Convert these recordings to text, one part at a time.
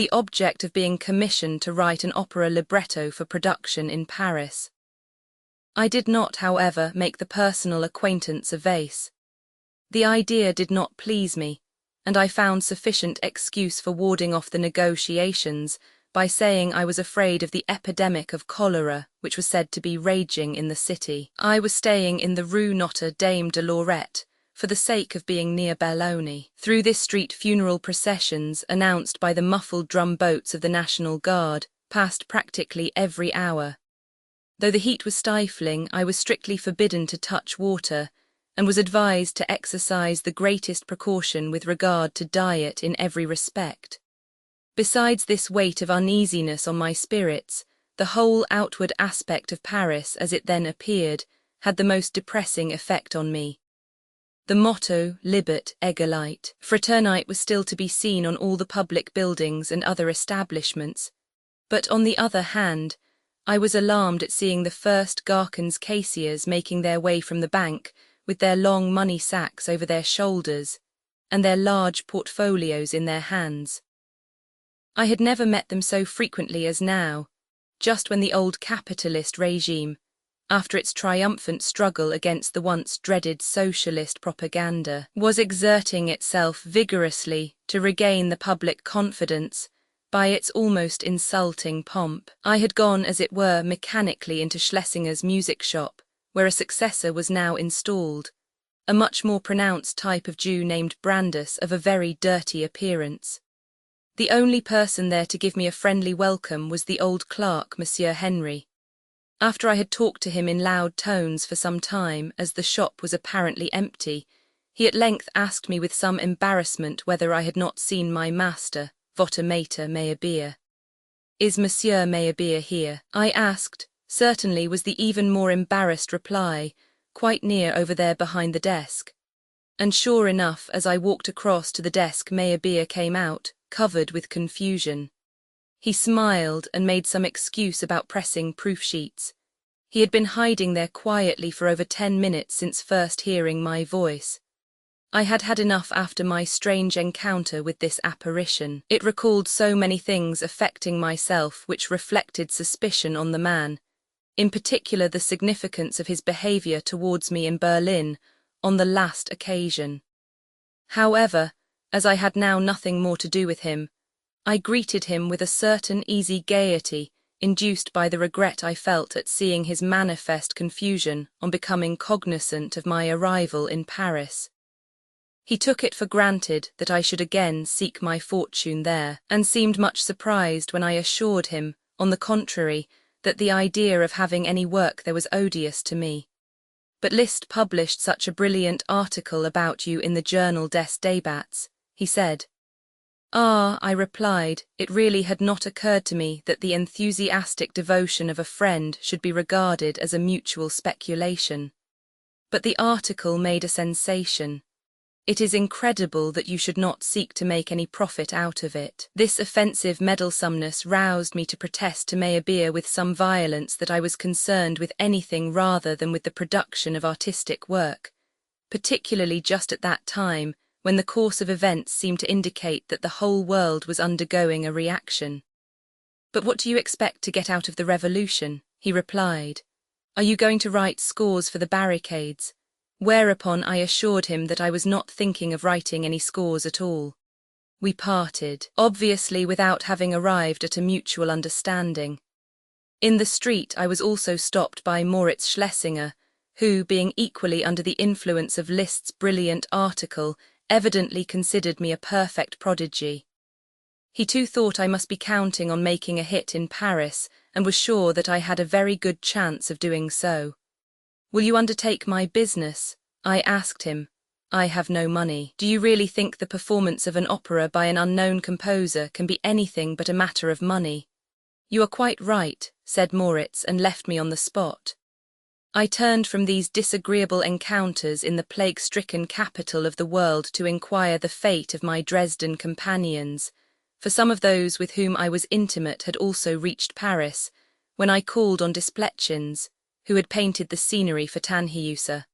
the object of being commissioned to write an opera libretto for production in Paris. I did not, however, make the personal acquaintance of Weiss. The idea did not please me, and I found sufficient excuse for warding off the negotiations by saying I was afraid of the epidemic of cholera which was said to be raging in the city. I was staying in the Rue Notre Dame de Lorette for the sake of being near Belloni. Through this street funeral processions, announced by the muffled drum boats of the National Guard, passed practically every hour. Though the heat was stifling, I was strictly forbidden to touch water, and was advised to exercise the greatest precaution with regard to diet in every respect. Besides this weight of uneasiness on my spirits, the whole outward aspect of Paris, as it then appeared, had the most depressing effect on me. The motto, Libet, Egalite, Fraternite, was still to be seen on all the public buildings and other establishments, but on the other hand, I was alarmed at seeing the first Garcons caissiers making their way from the bank with their long money sacks over their shoulders and their large portfolios in their hands. I had never met them so frequently as now, just when the old capitalist regime, after its triumphant struggle against the once dreaded socialist propaganda, was exerting itself vigorously to regain the public confidence by its almost insulting pomp. I had gone, as it were, mechanically into Schlesinger's music shop, where a successor was now installed, a much more pronounced type of Jew named Brandus, of a very dirty appearance. The only person there to give me a friendly welcome was the old clerk, Monsieur Henry. After I had talked to him in loud tones for some time, as the shop was apparently empty, he at length asked me with some embarrassment whether I had not seen my master, Votre Maître Meyerbeer. "Is Monsieur Meyerbeer here?" I asked. "Certainly," was the even more embarrassed reply, "quite near over there behind the desk." And sure enough, as I walked across to the desk, Meyerbeer came out, covered with confusion. He smiled and made some excuse about pressing proof sheets. He had been hiding there quietly for over 10 minutes since first hearing my voice. I had had enough after my strange encounter with this apparition. It recalled so many things affecting myself which reflected suspicion on the man, in particular the significance of his behavior towards me in Berlin on the last occasion. However, as I had now nothing more to do with him, I greeted him with a certain easy gaiety induced by the regret I felt at seeing his manifest confusion on becoming cognizant of my arrival in Paris. He took it for granted that I should again seek my fortune there, and seemed much surprised when I assured him, on the contrary, that the idea of having any work there was odious to me. "But Liszt published such a brilliant article about you in the Journal des Débats," he said. "Ah," I replied, "it really had not occurred to me that the enthusiastic devotion of a friend should be regarded as a mutual speculation. But the article made a sensation. It is incredible that you should not seek to make any profit out of it." This offensive meddlesomeness roused me to protest to Meyerbeer with some violence that I was concerned with anything rather than with the production of artistic work, particularly just at that time, when the course of events seemed to indicate that the whole world was undergoing a reaction. "But what do you expect to get out of the revolution?" he replied. "Are you going to write scores for the barricades?" Whereupon I assured him that I was not thinking of writing any scores at all. We parted, obviously without having arrived at a mutual understanding. In the street I was also stopped by Moritz Schlesinger, who, being equally under the influence of Liszt's brilliant article, evidently considered me a perfect prodigy. He too thought I must be counting on making a hit in Paris, and was sure that I had a very good chance of doing so. "Will you undertake my business?" I asked him. "I have no money." "Do you really think the performance of an opera by an unknown composer can be anything but a matter of money?" "You are quite right," said Moritz, and left me on the spot. I turned from these disagreeable encounters in the plague-stricken capital of the world to inquire the fate of my Dresden companions, for some of those with whom I was intimate had also reached Paris, when I called on Desplechin, who had painted the scenery for Tannhäuser.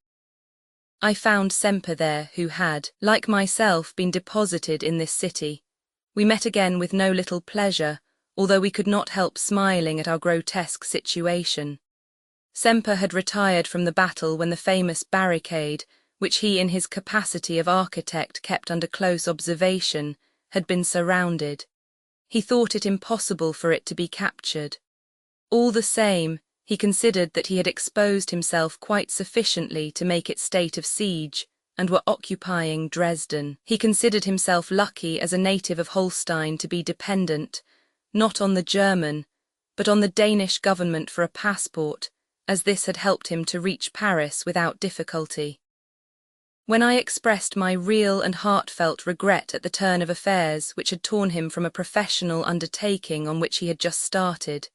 I found Semper there, who had, like myself, been deposited in this city, We met again with no little pleasure, although we could not help smiling at our grotesque situation. Semper had retired from the battle when the famous barricade, which he in his capacity of architect kept under close observation, had been surrounded. He thought it impossible for it to be captured. All the same, he considered that he had exposed himself quite sufficiently to make it state of siege, and were occupying Dresden. He considered himself lucky as a native of Holstein to be dependent, not on the German, but on the Danish government for a passport, as this had helped him to reach Paris without difficulty. When I expressed my real and heartfelt regret at the turn of affairs which had torn him from a professional undertaking on which he had just started,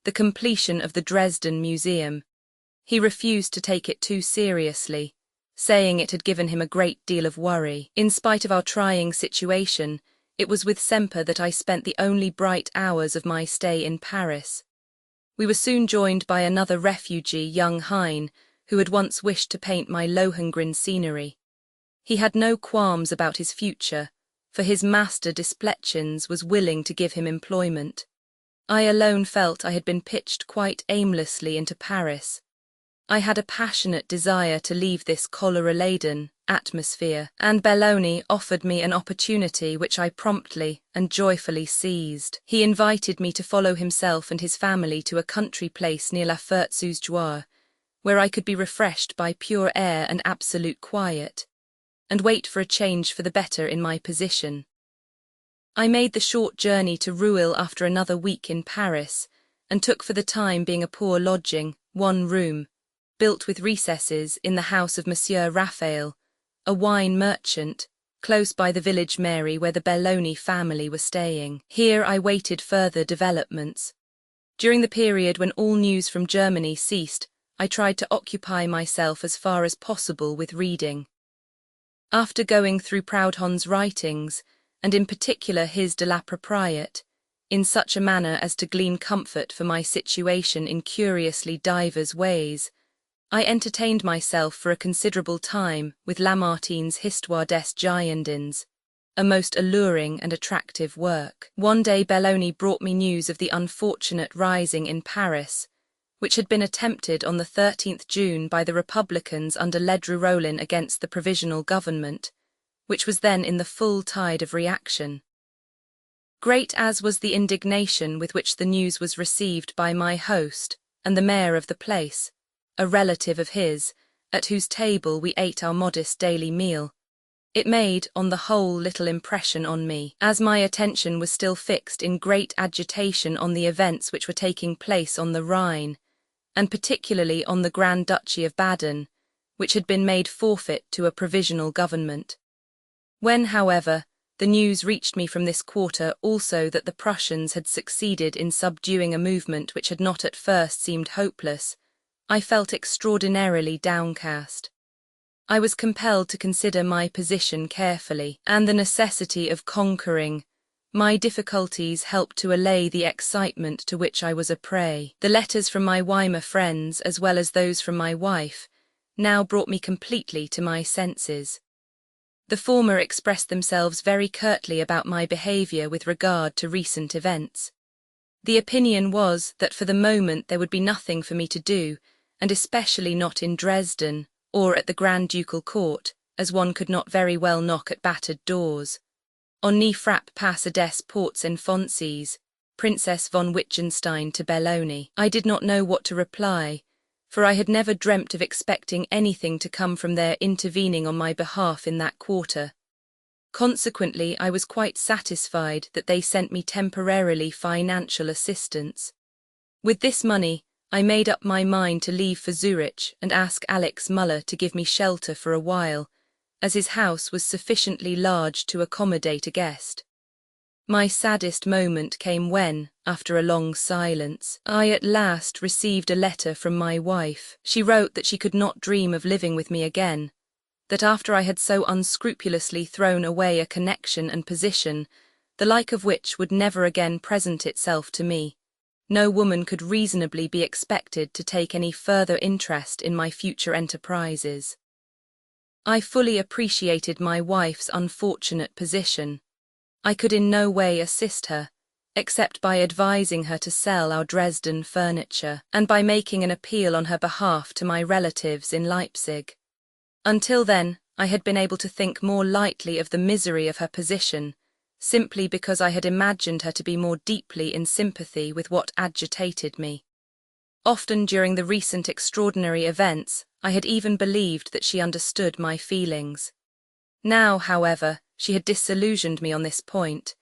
the completion of the Dresden Museum, he refused to take it too seriously, saying it had given him a great deal of worry. In spite of our trying situation, it was with Semper that I spent the only bright hours of my stay in Paris. We were soon joined by another refugee, young Hein, who had once wished to paint my Lohengrin scenery. He had no qualms about his future, for his master Desplechin was willing to give him employment. I alone felt I had been pitched quite aimlessly into Paris. I had a passionate desire to leave this cholera-laden atmosphere, and Belloni offered me an opportunity which I promptly and joyfully seized. He invited me to follow himself and his family to a country place near La Ferté-sous-Jouarre, where I could be refreshed by pure air and absolute quiet, and wait for a change for the better in my position. I made the short journey to Rueil after another week in Paris, and took for the time being a poor lodging, 1 room, built with recesses, in the house of Monsieur Raphael, a wine merchant, close by the village mairie where the Belloni family were staying. Here I waited further developments. During the period when all news from Germany ceased, I tried to occupy myself as far as possible with reading. After going through Proudhon's writings, and in particular his De la Propriété, in such a manner as to glean comfort for my situation in curiously divers ways, I entertained myself for a considerable time with Lamartine's Histoire des Girondins, a most alluring and attractive work. One day Belloni brought me news of the unfortunate rising in Paris, which had been attempted on the 13th June by the Republicans under Ledru-Rollin against the Provisional Government, which was then in the full tide of reaction. Great as was the indignation with which the news was received by my host and the mayor of the place, a relative of his, at whose table we ate our modest daily meal, it made, on the whole, little impression on me, as my attention was still fixed in great agitation on the events which were taking place on the Rhine, and particularly on the Grand Duchy of Baden, which had been made forfeit to a provisional government. When, however, the news reached me from this quarter also that the Prussians had succeeded in subduing a movement which had not at first seemed hopeless, I felt extraordinarily downcast. I was compelled to consider my position carefully, and the necessity of conquering. My difficulties helped to allay the excitement to which I was a prey. The letters from my Weimar friends, as well as those from my wife, now brought me completely to my senses. The former expressed themselves very curtly about my behaviour with regard to recent events. The opinion was that for the moment there would be nothing for me to do, and especially not in Dresden, or at the Grand Ducal Court, as one could not very well knock at battered doors. On nie frappe passe des portes enfonces, Princess von Wittgenstein to Belloni. I did not know what to reply, for I had never dreamt of expecting anything to come from their intervening on my behalf in that quarter. Consequently, I was quite satisfied that they sent me temporarily financial assistance. With this money, I made up my mind to leave for Zurich and ask Alex Muller to give me shelter for a while, as his house was sufficiently large to accommodate a guest. My saddest moment came when, after a long silence, I at last received a letter from my wife. She wrote that she could not dream of living with me again, that after I had so unscrupulously thrown away a connection and position, the like of which would never again present itself to me, no woman could reasonably be expected to take any further interest in my future enterprises. I fully appreciated my wife's unfortunate position, I could in no way assist her, except by advising her to sell our Dresden furniture, and by making an appeal on her behalf to my relatives in Leipzig. Until then, I had been able to think more lightly of the misery of her position, simply because I had imagined her to be more deeply in sympathy with what agitated me. Often during the recent extraordinary events, I had even believed that she understood my feelings. Now, however, she had disillusioned me on this point.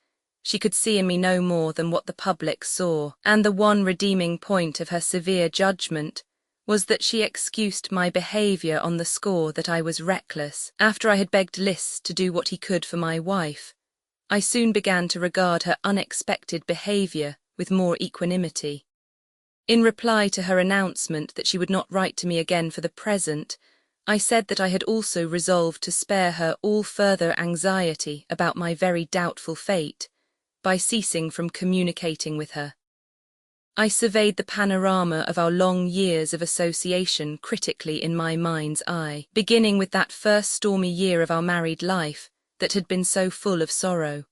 She could see in me no more than what the public saw, and the one redeeming point of her severe judgment was that she excused my behaviour on the score that I was reckless. After I had begged Liszt to do what he could for my wife, I soon began to regard her unexpected behaviour with more equanimity. In reply to her announcement that she would not write to me again for the present, I said that I had also resolved to spare her all further anxiety about my very doubtful fate, by ceasing from communicating with her. I surveyed the panorama of our long years of association critically in my mind's eye, beginning with that first stormy year of our married life that had been so full of sorrow.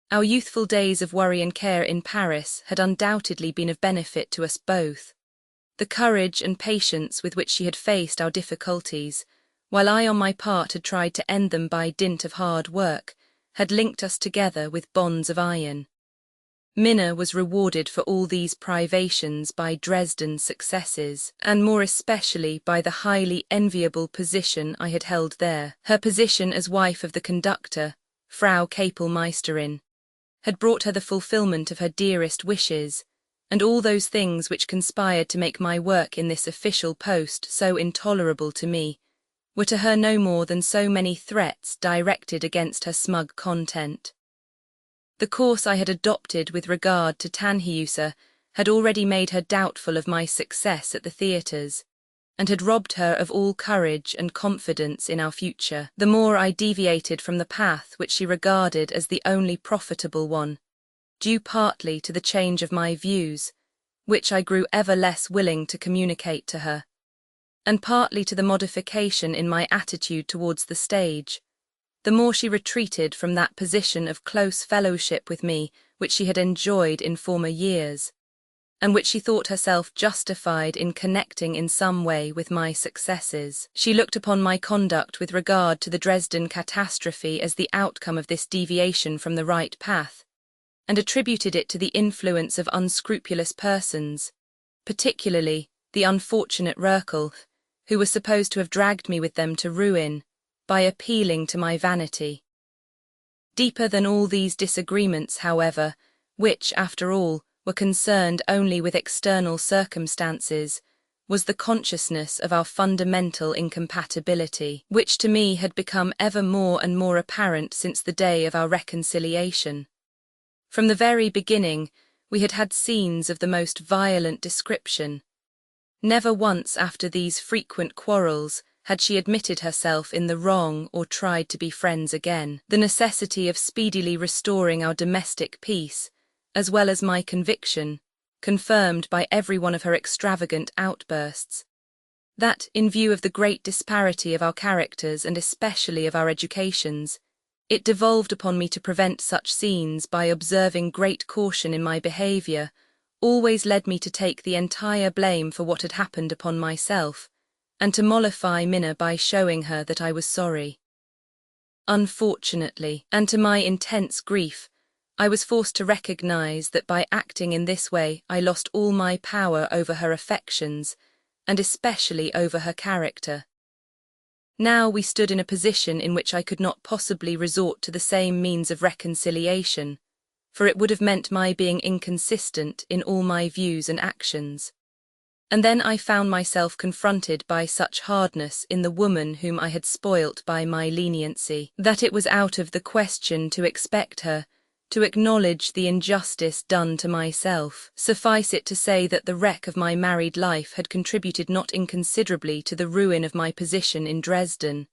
Our youthful days of worry and care in Paris had undoubtedly been of benefit to us both. The courage and patience with which she had faced our difficulties, while I on my part had tried to end them by dint of hard work, had linked us together with bonds of iron. Minna was rewarded for all these privations by Dresden's successes, and more especially by the highly enviable position I had held there. Her position as wife of the conductor, Frau Kapellmeisterin, had brought her the fulfillment of her dearest wishes, and all those things which conspired to make my work in this official post so intolerable to me were to her no more than so many threats directed against her smug content. The course I had adopted with regard to Tannhäuser had already made her doubtful of my success at the theatres, and had robbed her of all courage and confidence in our future. The more I deviated from the path which she regarded as the only profitable one, due partly to the change of my views, which I grew ever less willing to communicate to her, and partly to the modification in my attitude towards the stage, the more she retreated from that position of close fellowship with me which she had enjoyed in former years, and which she thought herself justified in connecting in some way with my successes. She looked upon my conduct with regard to the Dresden catastrophe as the outcome of this deviation from the right path, and attributed it to the influence of unscrupulous persons, particularly the unfortunate Röckel, who was supposed to have dragged me with them to ruin, by appealing to my vanity. Deeper than all these disagreements, however, which, after all, were concerned only with external circumstances, was the consciousness of our fundamental incompatibility, which to me had become ever more and more apparent since the day of our reconciliation. From the very beginning, we had had scenes of the most violent description. Never once after these frequent quarrels had she admitted herself in the wrong or tried to be friends again. The necessity of speedily restoring our domestic peace, as well as my conviction, confirmed by every one of her extravagant outbursts, that, in view of the great disparity of our characters and especially of our educations, it devolved upon me to prevent such scenes by observing great caution in my behaviour, always led me to take the entire blame for what had happened upon myself, and to mollify Minna by showing her that I was sorry. Unfortunately, and to my intense grief, I was forced to recognize that by acting in this way I lost all my power over her affections, and especially over her character. Now we stood in a position in which I could not possibly resort to the same means of reconciliation, for it would have meant my being inconsistent in all my views and actions. And then I found myself confronted by such hardness in the woman whom I had spoilt by my leniency, that it was out of the question to expect her to acknowledge the injustice done to myself. Suffice it to say that the wreck of my married life had contributed not inconsiderably to the ruin of my position in Dresden,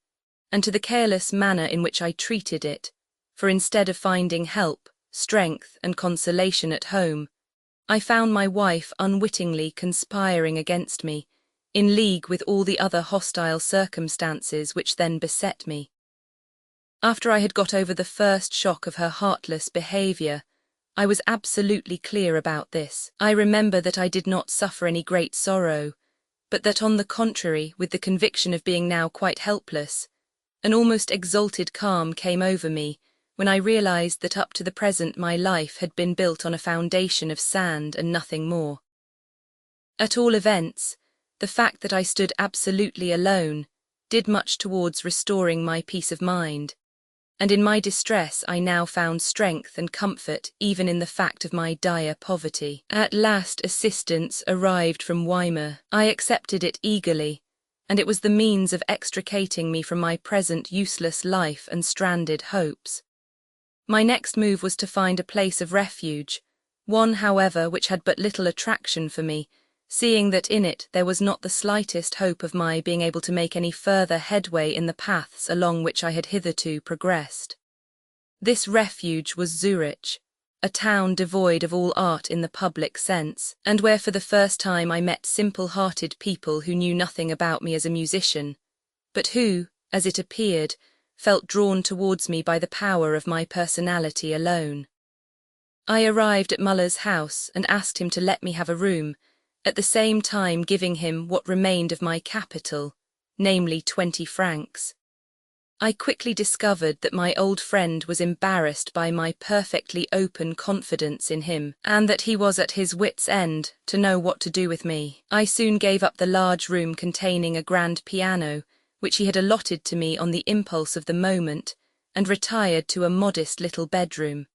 and to the careless manner in which I treated it, for instead of finding help, strength, and consolation at home, I found my wife unwittingly conspiring against me, in league with all the other hostile circumstances which then beset me. After I had got over the first shock of her heartless behavior, I was absolutely clear about this. I remember that I did not suffer any great sorrow, but that on the contrary, with the conviction of being now quite helpless, an almost exalted calm came over me when I realized that up to the present my life had been built on a foundation of sand and nothing more. At all events, the fact that I stood absolutely alone did much towards restoring my peace of mind, and in my distress I now found strength and comfort even in the fact of my dire poverty. At last assistance arrived from Weimar. I accepted it eagerly, and it was the means of extricating me from my present useless life and stranded hopes. My next move was to find a place of refuge, one, however, which had but little attraction for me, seeing that in it there was not the slightest hope of my being able to make any further headway in the paths along which I had hitherto progressed. This refuge was Zurich, a town devoid of all art in the public sense, and where for the first time I met simple-hearted people who knew nothing about me as a musician, but who, as it appeared, felt drawn towards me by the power of my personality alone. I arrived at Muller's house and asked him to let me have a room, at the same time giving him what remained of my capital, namely 20 francs. I quickly discovered that my old friend was embarrassed by my perfectly open confidence in him, and that he was at his wits' end to know what to do with me. I soon gave up the large room containing a grand piano, which he had allotted to me on the impulse of the moment, and retired to a modest little bedroom.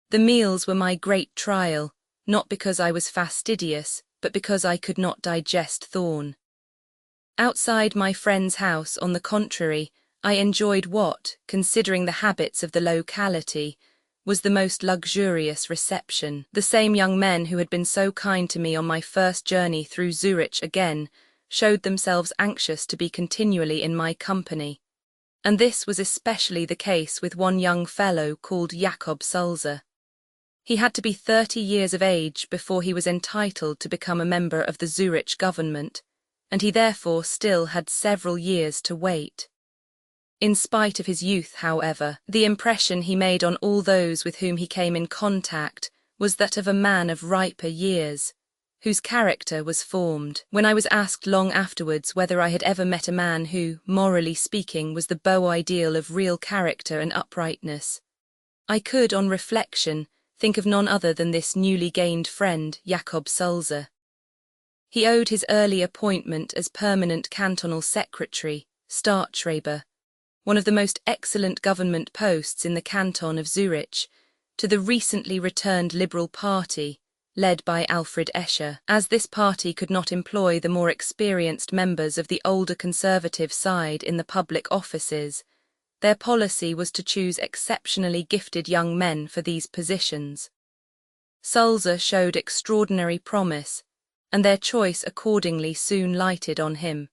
The meals were my great trial, not because I was fastidious, but because I could not digest Thorn. Outside my friend's house, on the contrary, I enjoyed what, considering the habits of the locality, was the most luxurious reception. The same young men who had been so kind to me on my first journey through Zurich again showed themselves anxious to be continually in my company, and this was especially the case with one young fellow called Jakob Sulzer. He had to be 30 years of age before he was entitled to become a member of the Zurich government, and he therefore still had several years to wait. In spite of his youth, however, the impression he made on all those with whom he came in contact was that of a man of riper years, whose character was formed. When I was asked long afterwards whether I had ever met a man who, morally speaking, was the beau ideal of real character and uprightness, I could, on reflection, think of none other than this newly gained friend, Jakob Sulzer. He owed his early appointment as permanent cantonal secretary, Staatsschreiber, one of the most excellent government posts in the canton of Zurich, to the recently returned Liberal Party, led by Alfred Escher. As this party could not employ the more experienced members of the older conservative side in the public offices, their policy was to choose exceptionally gifted young men for these positions. Sulzer showed extraordinary promise, and their choice accordingly soon lighted on him.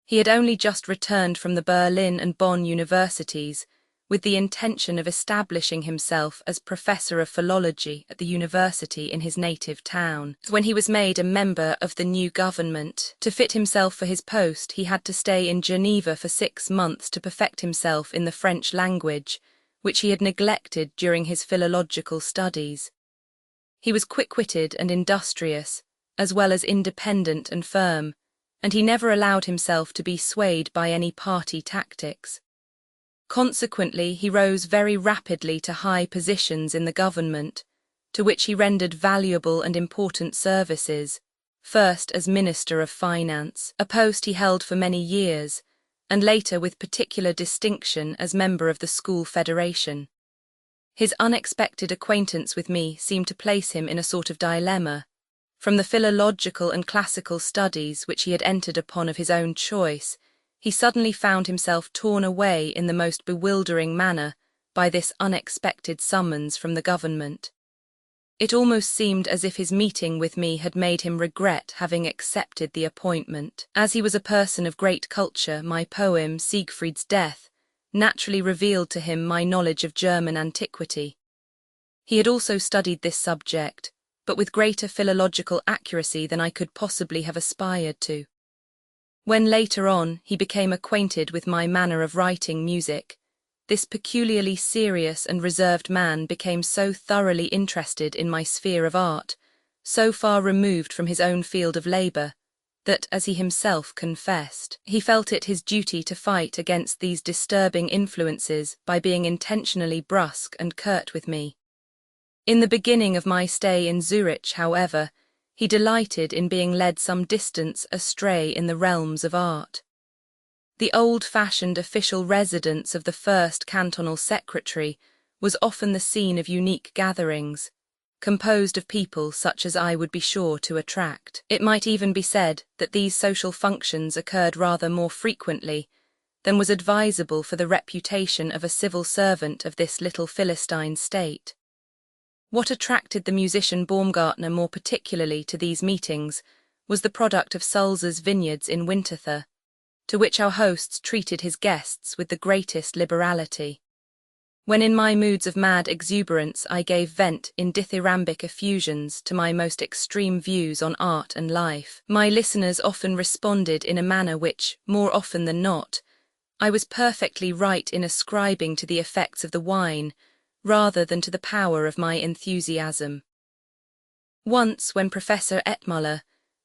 He had only just returned from the Berlin and Bonn universities, with the intention of establishing himself as professor of philology at the university in his native town. When he was made a member of the new government, to fit himself for his post he had to stay in Geneva for 6 months to perfect himself in the French language, which he had neglected during his philological studies. He was quick-witted and industrious, as well as independent and firm, and he never allowed himself to be swayed by any party tactics. Consequently, he rose very rapidly to high positions in the government, to which he rendered valuable and important services, first as Minister of Finance, a post he held for many years, and later with particular distinction as member of the School Federation. His unexpected acquaintance with me seemed to place him in a sort of dilemma. From the philological and classical studies which he had entered upon of his own choice, he suddenly found himself torn away in the most bewildering manner by this unexpected summons from the government. It almost seemed as if his meeting with me had made him regret having accepted the appointment. As he was a person of great culture, my poem, Siegfried's Death, naturally revealed to him my knowledge of German antiquity. He had also studied this subject, but with greater philological accuracy than I could possibly have aspired to. When later on he became acquainted with my manner of writing music, this peculiarly serious and reserved man became so thoroughly interested in my sphere of art, so far removed from his own field of labour, that, as he himself confessed, he felt it his duty to fight against these disturbing influences by being intentionally brusque and curt with me. In the beginning of my stay in Zurich, however, he delighted in being led some distance astray in the realms of art. The old-fashioned official residence of the first cantonal secretary was often the scene of unique gatherings, composed of people such as I would be sure to attract. It might even be said that these social functions occurred rather more frequently than was advisable for the reputation of a civil servant of this little Philistine state. What attracted the musician Baumgartner more particularly to these meetings was the product of Sulzer's vineyards in Winterthur, to which our hosts treated his guests with the greatest liberality. When in my moods of mad exuberance I gave vent in dithyrambic effusions to my most extreme views on art and life, my listeners often responded in a manner which, more often than not, I was perfectly right in ascribing to the effects of the wine, rather than to the power of my enthusiasm. Once, when Professor Ettmuller,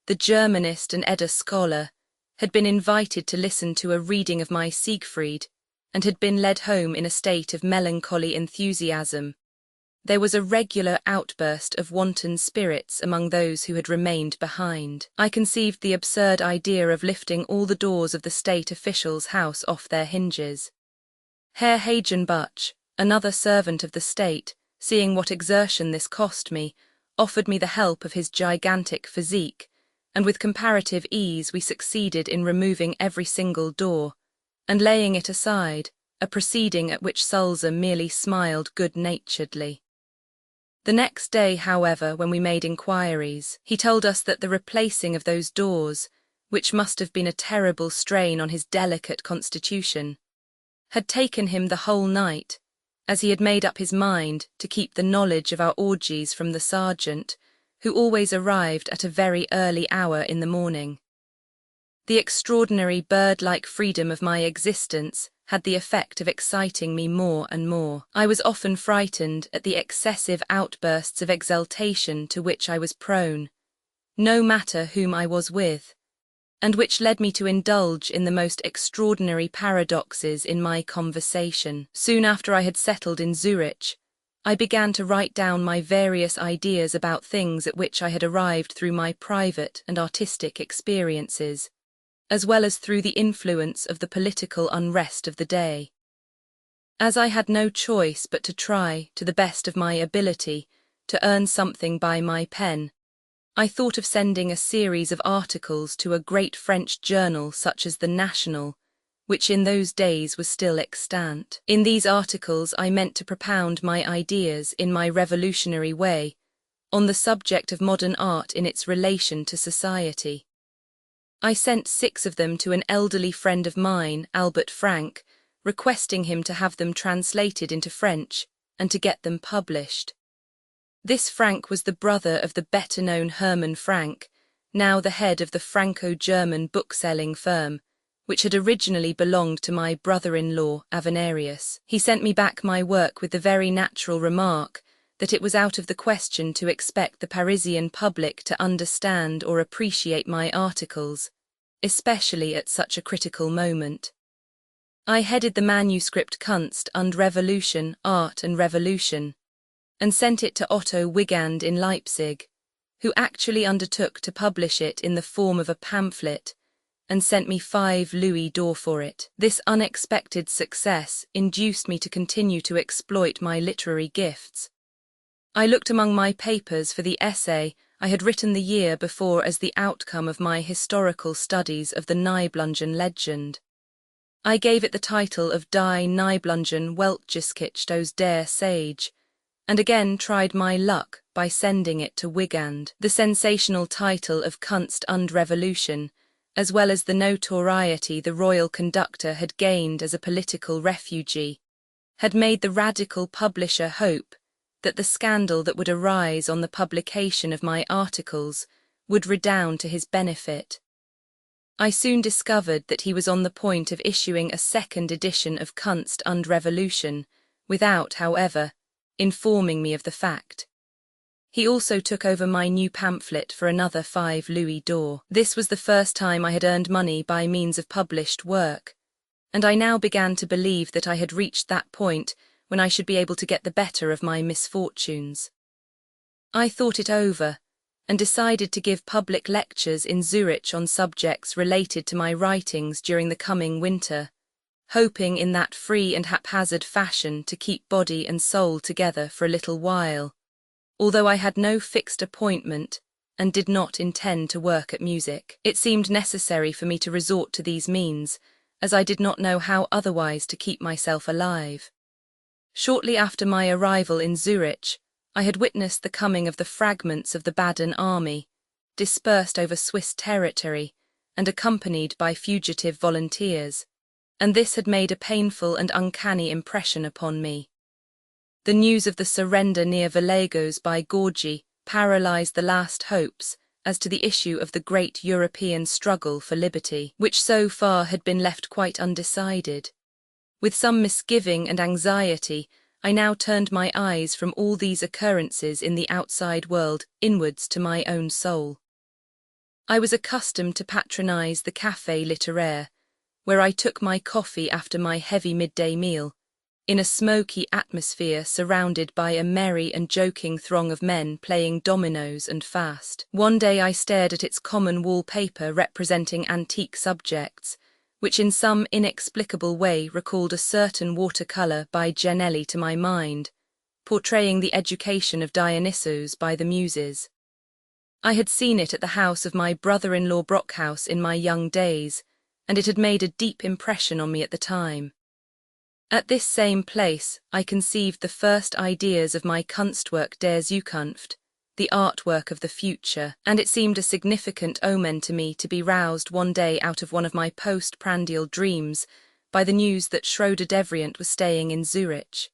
the Germanist and Edda scholar, had been invited to listen to a reading of my Siegfried, and had been led home in a state of melancholy enthusiasm, there was a regular outburst of wanton spirits among those who had remained behind. I conceived the absurd idea of lifting all the doors of the state official's house off their hinges. Herr Hagenbach, another servant of the state, seeing what exertion this cost me, offered me the help of his gigantic physique, and with comparative ease we succeeded in removing every single door, and laying it aside, a proceeding at which Sulzer merely smiled good-naturedly. The next day, however, when we made inquiries, he told us that the replacing of those doors, which must have been a terrible strain on his delicate constitution, had taken him the whole night, as he had made up his mind to keep the knowledge of our orgies from the sergeant, who always arrived at a very early hour in the morning. The extraordinary bird-like freedom of my existence had the effect of exciting me more and more. I was often frightened at the excessive outbursts of exultation to which I was prone, no matter whom I was with, and which led me to indulge in the most extraordinary paradoxes in my conversation. Soon after I had settled in Zurich, I began to write down my various ideas about things at which I had arrived through my private and artistic experiences, as well as through the influence of the political unrest of the day. As I had no choice but to try, to the best of my ability, to earn something by my pen, I thought of sending a series of articles to a great French journal such as the National, which in those days was still extant. In these articles I meant to propound my ideas in my revolutionary way on the subject of modern art in its relation to society. I sent 6 of them to an elderly friend of mine, Albert Frank, requesting him to have them translated into French and to get them published. This Frank was the brother of the better-known Hermann Frank, now the head of the Franco-German bookselling firm, which had originally belonged to my brother-in-law Avenarius. He sent me back my work with the very natural remark that it was out of the question to expect the Parisian public to understand or appreciate my articles, especially at such a critical moment. I headed the manuscript Kunst und Revolution, Art and Revolution, and sent it to Otto Wigand in Leipzig, who actually undertook to publish it in the form of a pamphlet, and sent me 5 louis d'or for it. This unexpected success induced me to continue to exploit my literary gifts. I looked among my papers for the essay I had written the year before as the outcome of my historical studies of the Nibelungen legend. I gave it the title of Die Nibelungen Weltgeschichte aus der Sage, and again tried my luck by sending it to Wigand. The sensational title of Kunst und Revolution, as well as the notoriety the royal conductor had gained as a political refugee, had made the radical publisher hope that the scandal that would arise on the publication of my articles would redound to his benefit. I soon discovered that he was on the point of issuing a second edition of Kunst und Revolution, without, however, informing me of the fact. He also took over my new pamphlet for another 5 louis d'or. This was the first time I had earned money by means of published work, and I now began to believe that I had reached that point when I should be able to get the better of my misfortunes. I thought it over, and decided to give public lectures in Zurich on subjects related to my writings during the coming winter, hoping in that free and haphazard fashion to keep body and soul together for a little while, although I had no fixed appointment and did not intend to work at music. It seemed necessary for me to resort to these means, as I did not know how otherwise to keep myself alive. Shortly after my arrival in Zurich, I had witnessed the coming of the fragments of the Baden army, dispersed over Swiss territory and accompanied by fugitive volunteers, and this had made a painful and uncanny impression upon me. The news of the surrender near Vallagos by Gorgi paralyzed the last hopes as to the issue of the great European struggle for liberty, which so far had been left quite undecided. With some misgiving and anxiety, I now turned my eyes from all these occurrences in the outside world inwards to my own soul. I was accustomed to patronize the Café Littéraire, where I took my coffee after my heavy midday meal, in a smoky atmosphere surrounded by a merry and joking throng of men playing dominoes and fast. One day I stared at its common wallpaper representing antique subjects, which in some inexplicable way recalled a certain watercolour by Genelli to my mind, portraying the education of Dionysos by the Muses. I had seen it at the house of my brother-in-law Brockhaus in my young days, and it had made a deep impression on me at the time. At this same place, I conceived the first ideas of my Kunstwerk der Zukunft, the artwork of the future, and it seemed a significant omen to me to be roused one day out of one of my post-prandial dreams by the news that Schroeder Devrient was staying in Zurich.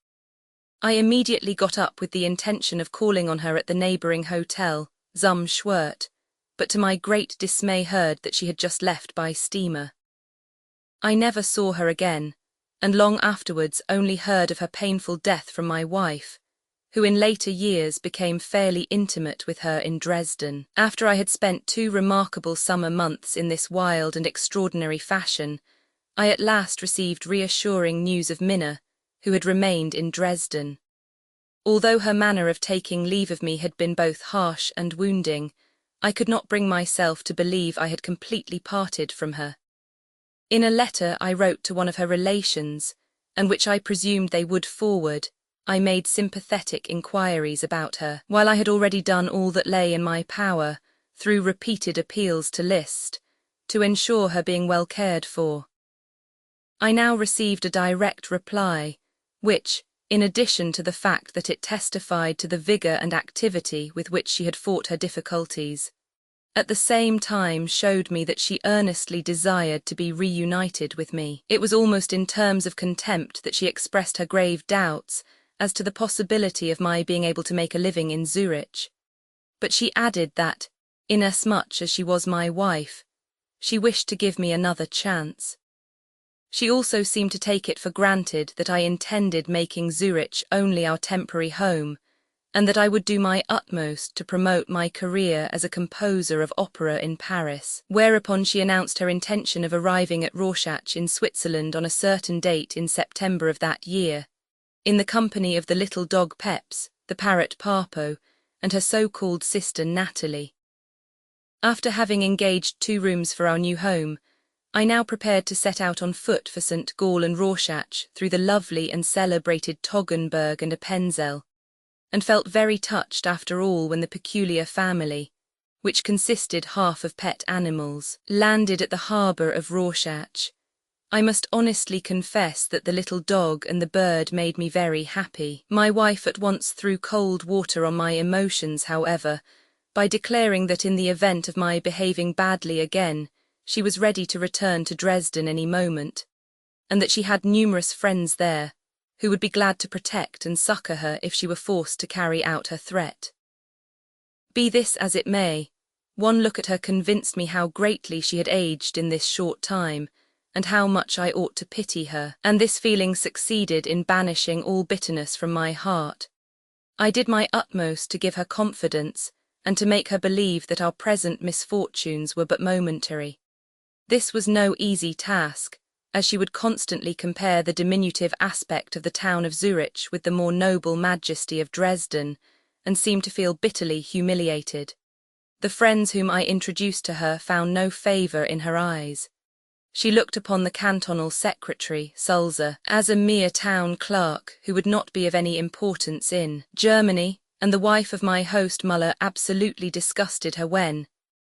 I immediately got up with the intention of calling on her at the neighbouring hotel, Zum Schwert, but to my great dismay heard that she had just left by steamer. I never saw her again, and long afterwards only heard of her painful death from my wife, who in later years became fairly intimate with her in Dresden. After I had spent 2 remarkable summer months in this wild and extraordinary fashion, I at last received reassuring news of Minna, who had remained in Dresden. Although her manner of taking leave of me had been both harsh and wounding, I could not bring myself to believe I had completely parted from her. In a letter I wrote to one of her relations, and which I presumed they would forward, I made sympathetic inquiries about her, while I had already done all that lay in my power, through repeated appeals to Liszt, to ensure her being well cared for. I now received a direct reply, which, in addition to the fact that it testified to the vigour and activity with which she had fought her difficulties, at the same time showed me that she earnestly desired to be reunited with me. It was almost in terms of contempt that she expressed her grave doubts as to the possibility of my being able to make a living in Zurich. But she added that, inasmuch as she was my wife, she wished to give me another chance. She also seemed to take it for granted that I intended making Zurich only our temporary home, and that I would do my utmost to promote my career as a composer of opera in Paris, whereupon she announced her intention of arriving at Rorschach in Switzerland on a certain date in September of that year, in the company of the little dog Peps, the parrot Parpo, and her so-called sister Natalie. After having engaged 2 rooms for our new home, I now prepared to set out on foot for St. Gall and Rorschach through the lovely and celebrated Toggenburg and Appenzell, and felt very touched after all when the peculiar family, which consisted half of pet animals, landed at the harbour of Rorschach. I must honestly confess that the little dog and the bird made me very happy. My wife at once threw cold water on my emotions, however, by declaring that in the event of my behaving badly again, she was ready to return to Dresden any moment, and that she had numerous friends there, who would be glad to protect and succour her if she were forced to carry out her threat. Be this as it may, One look at her convinced me how greatly she had aged in this short time, and how much I ought to pity her, and this feeling succeeded in banishing all bitterness from my heart. I did my utmost to give her confidence, and to make her believe that our present misfortunes were but momentary. This was no easy task, as she would constantly compare the diminutive aspect of the town of Zurich with the more noble majesty of Dresden, and seemed to feel bitterly humiliated. The friends whom I introduced to her found no favour in her eyes. She looked upon the cantonal secretary, Sulzer, as a mere town clerk who would not be of any importance in Germany, and the wife of my host Muller absolutely disgusted her when,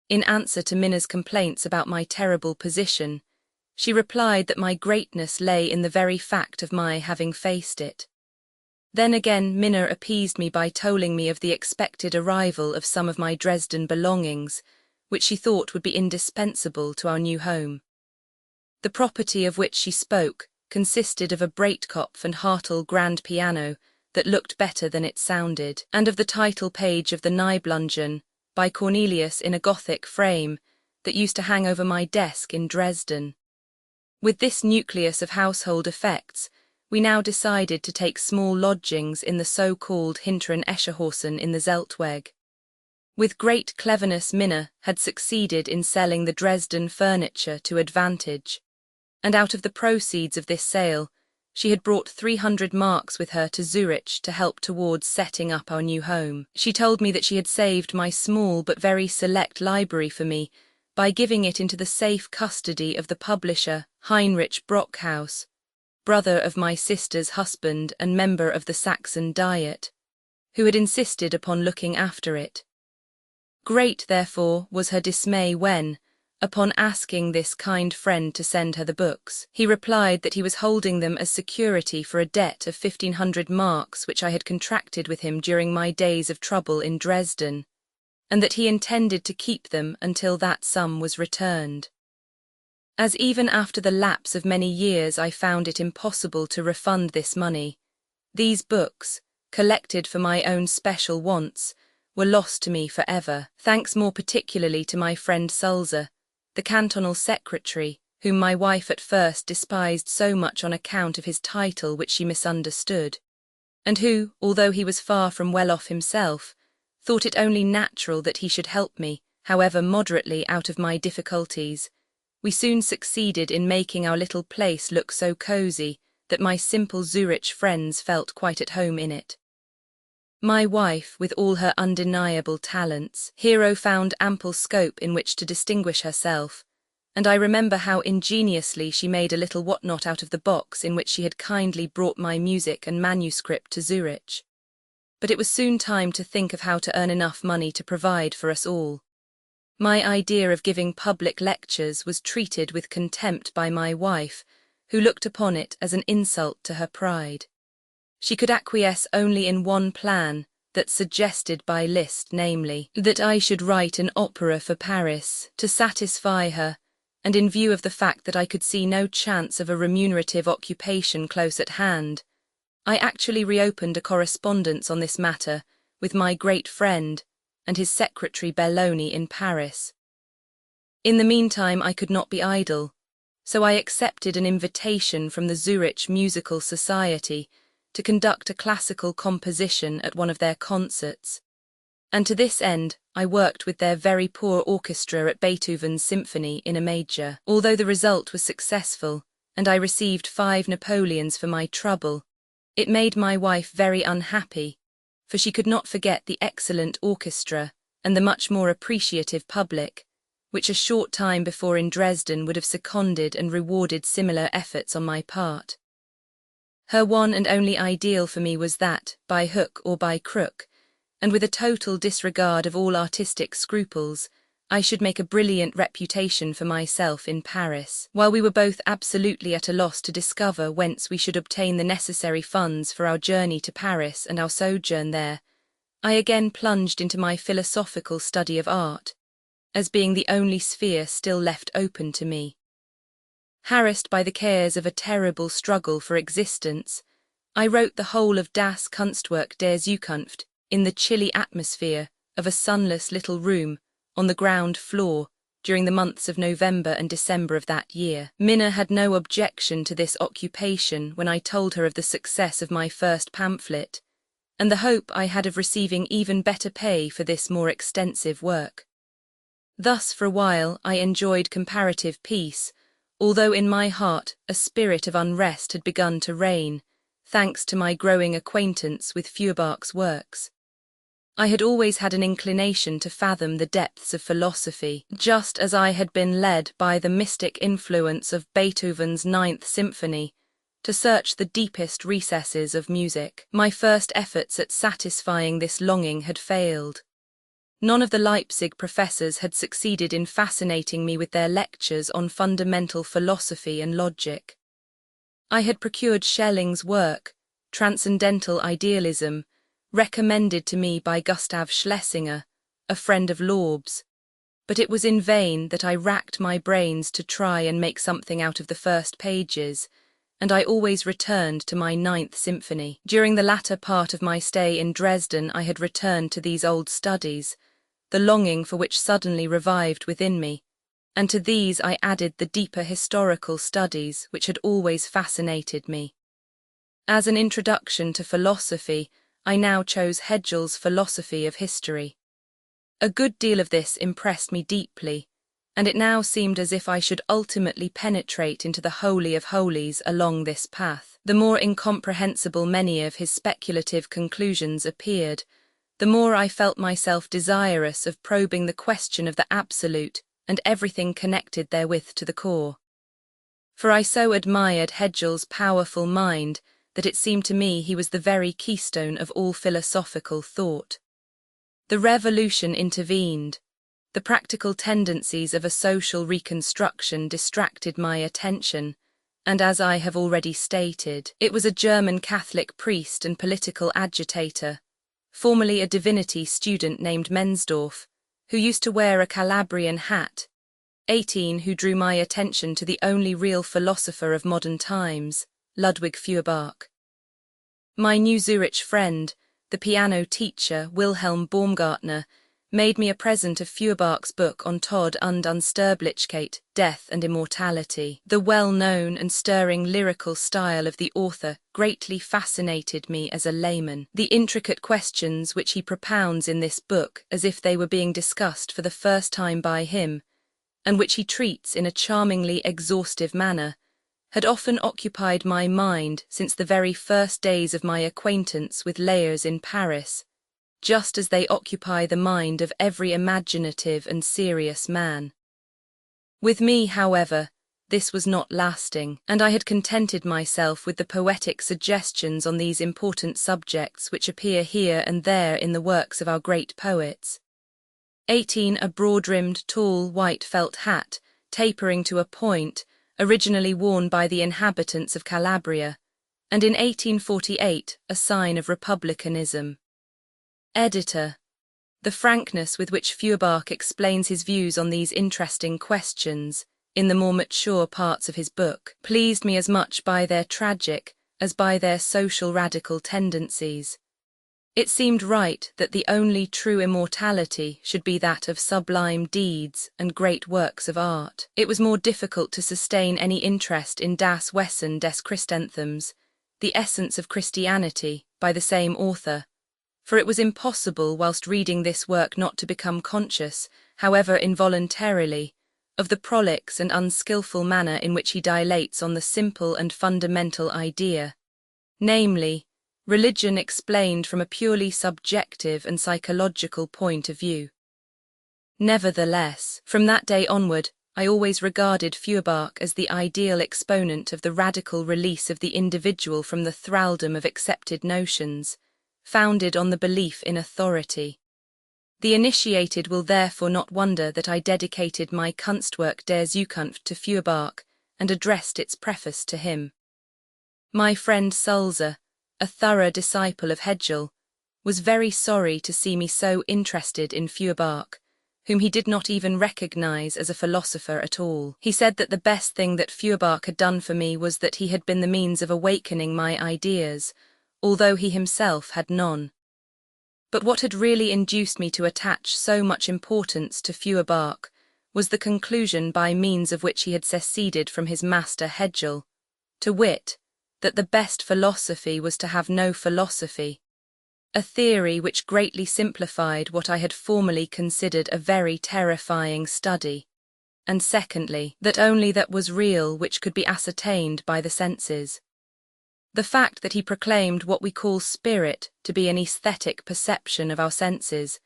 in answer to Minna's complaints about my terrible position, she replied that my greatness lay in the very fact of my having faced it. Then again Minna appeased me by telling me of the expected arrival of some of my Dresden belongings, which she thought would be indispensable to our new home. The property of which she spoke consisted of a Breitkopf and Hartel grand piano that looked better than it sounded, and of the title page of the Nibelungen, by Cornelius in a Gothic frame, that used to hang over my desk in Dresden. With this nucleus of household effects, we now decided to take small lodgings in the so-called Hinteren Escherhausen in the Zeltweg. With great cleverness Minna had succeeded in selling the Dresden furniture to advantage, and out of the proceeds of this sale, she had brought 300 marks with her to Zurich to help towards setting up our new home. She told me that she had saved my small but very select library for me by giving it into the safe custody of the publisher Heinrich Brockhaus, brother of my sister's husband and member of the Saxon Diet, who had insisted upon looking after it. Great, therefore, was her dismay when, upon asking this kind friend to send her the books, he replied that he was holding them as security for a debt of 1,500 marks which I had contracted with him during my days of trouble in Dresden, and that he intended to keep them until that sum was returned. As even after the lapse of many years I found it impossible to refund this money, these books, collected for my own special wants, were lost to me forever, thanks more particularly to my friend Sulzer, the cantonal secretary, whom my wife at first despised so much on account of his title which she misunderstood, and who, although he was far from well off himself, thought it only natural that he should help me, however moderately, out of my difficulties. We soon succeeded in making our little place look so cosy that my simple Zurich friends felt quite at home in it. My wife, with all her undeniable talents, Hero found ample scope in which to distinguish herself, and I remember how ingeniously she made a little whatnot out of the box in which she had kindly brought my music and manuscript to Zurich. But it was soon time to think of how to earn enough money to provide for us all. My idea of giving public lectures was treated with contempt by my wife, who looked upon it as an insult to her pride. She could acquiesce only in one plan, that suggested by Liszt, namely, that I should write an opera for Paris, to satisfy her, and in view of the fact that I could see no chance of a remunerative occupation close at hand, I actually reopened a correspondence on this matter with my great friend and his secretary Belloni in Paris. In the meantime I could not be idle, so I accepted an invitation from the Zurich Musical Society to conduct a classical composition at one of their concerts, and to this end I worked with their very poor orchestra at Beethoven's Symphony in A major. Although the result was successful, and I received 5 Napoleons for my trouble, it made my wife very unhappy, for she could not forget the excellent orchestra and the much more appreciative public, which a short time before in Dresden would have seconded and rewarded similar efforts on my part. Her one and only ideal for me was that, by hook or by crook, and with a total disregard of all artistic scruples, I should make a brilliant reputation for myself in Paris. While we were both absolutely at a loss to discover whence we should obtain the necessary funds for our journey to Paris and our sojourn there, I again plunged into my philosophical study of art, as being the only sphere still left open to me. Harassed by the cares of a terrible struggle for existence, I wrote the whole of Das Kunstwerk der Zukunft in the chilly atmosphere of a sunless little room on the ground floor, during the months of November and December of that year. Minna had no objection to this occupation when I told her of the success of my first pamphlet, and the hope I had of receiving even better pay for this more extensive work. Thus for a while I enjoyed comparative peace, although in my heart a spirit of unrest had begun to reign, thanks to my growing acquaintance with Feuerbach's works. I had always had an inclination to fathom the depths of philosophy, just as I had been led by the mystic influence of Beethoven's Ninth Symphony to search the deepest recesses of music. My first efforts at satisfying this longing had failed. None of the Leipzig professors had succeeded in fascinating me with their lectures on fundamental philosophy and logic. I had procured Schelling's work, Transcendental Idealism, recommended to me by Gustav Schlesinger, a friend of Lorb's, but it was in vain that I racked my brains to try and make something out of the first pages, and I always returned to my Ninth Symphony. During the latter part of my stay in Dresden I had returned to these old studies, the longing for which suddenly revived within me, and to these I added the deeper historical studies which had always fascinated me. As an introduction to philosophy, I now chose Hegel's Philosophy of History. A good deal of this impressed me deeply, and it now seemed as if I should ultimately penetrate into the Holy of Holies along this path. The more incomprehensible many of his speculative conclusions appeared, the more I felt myself desirous of probing the question of the absolute and everything connected therewith to the core. For I so admired Hegel's powerful mind that it seemed to me he was the very keystone of all philosophical thought. The revolution intervened. The practical tendencies of a social reconstruction distracted my attention, and as I have already stated, it was a German Catholic priest and political agitator, formerly a divinity student named Mensdorff, who used to wear a Calabrian hat, 18, who drew my attention to the only real philosopher of modern times, Ludwig Feuerbach. My new Zurich friend, the piano teacher Wilhelm Baumgartner, made me a present of Feuerbach's book on Tod und Unsterblichkeit, Death and Immortality. The well-known and stirring lyrical style of the author greatly fascinated me as a layman. The intricate questions which he propounds in this book as if they were being discussed for the first time by him, and which he treats in a charmingly exhaustive manner, had often occupied my mind since the very first days of my acquaintance with Layers in Paris, just as they occupy the mind of every imaginative and serious man. With me, however, this was not lasting, and I had contented myself with the poetic suggestions on these important subjects which appear here and there in the works of our great poets. 18, a broad-rimmed, tall, white felt hat, tapering to a point, originally worn by the inhabitants of Calabria, and in 1848 a sign of republicanism. Editor. The frankness with which Feuerbach explains his views on these interesting questions, in the more mature parts of his book, pleased me as much by their tragic as by their social radical tendencies. It seemed right that the only true immortality should be that of sublime deeds and great works of art. It was more difficult to sustain any interest in Das Wesen des Christenthums, The Essence of Christianity, by the same author, for it was impossible whilst reading this work not to become conscious, however involuntarily, of the prolix and unskilful manner in which he dilates on the simple and fundamental idea, namely, religion explained from a purely subjective and psychological point of view. Nevertheless, from that day onward, I always regarded Feuerbach as the ideal exponent of the radical release of the individual from the thraldom of accepted notions, founded on the belief in authority. The initiated will therefore not wonder that I dedicated my Kunstwerk der Zukunft to Feuerbach and addressed its preface to him. My friend Sulzer, a thorough disciple of Hegel, was very sorry to see me so interested in Feuerbach, whom he did not even recognize as a philosopher at all. He said that the best thing that Feuerbach had done for me was that he had been the means of awakening my ideas, although he himself had none. But what had really induced me to attach so much importance to Feuerbach was the conclusion by means of which he had seceded from his master Hegel, to wit, that the best philosophy was to have no philosophy, a theory which greatly simplified what I had formerly considered a very terrifying study, and secondly, that only that was real which could be ascertained by the senses. The fact that he proclaimed what we call spirit to be an aesthetic perception of our senses,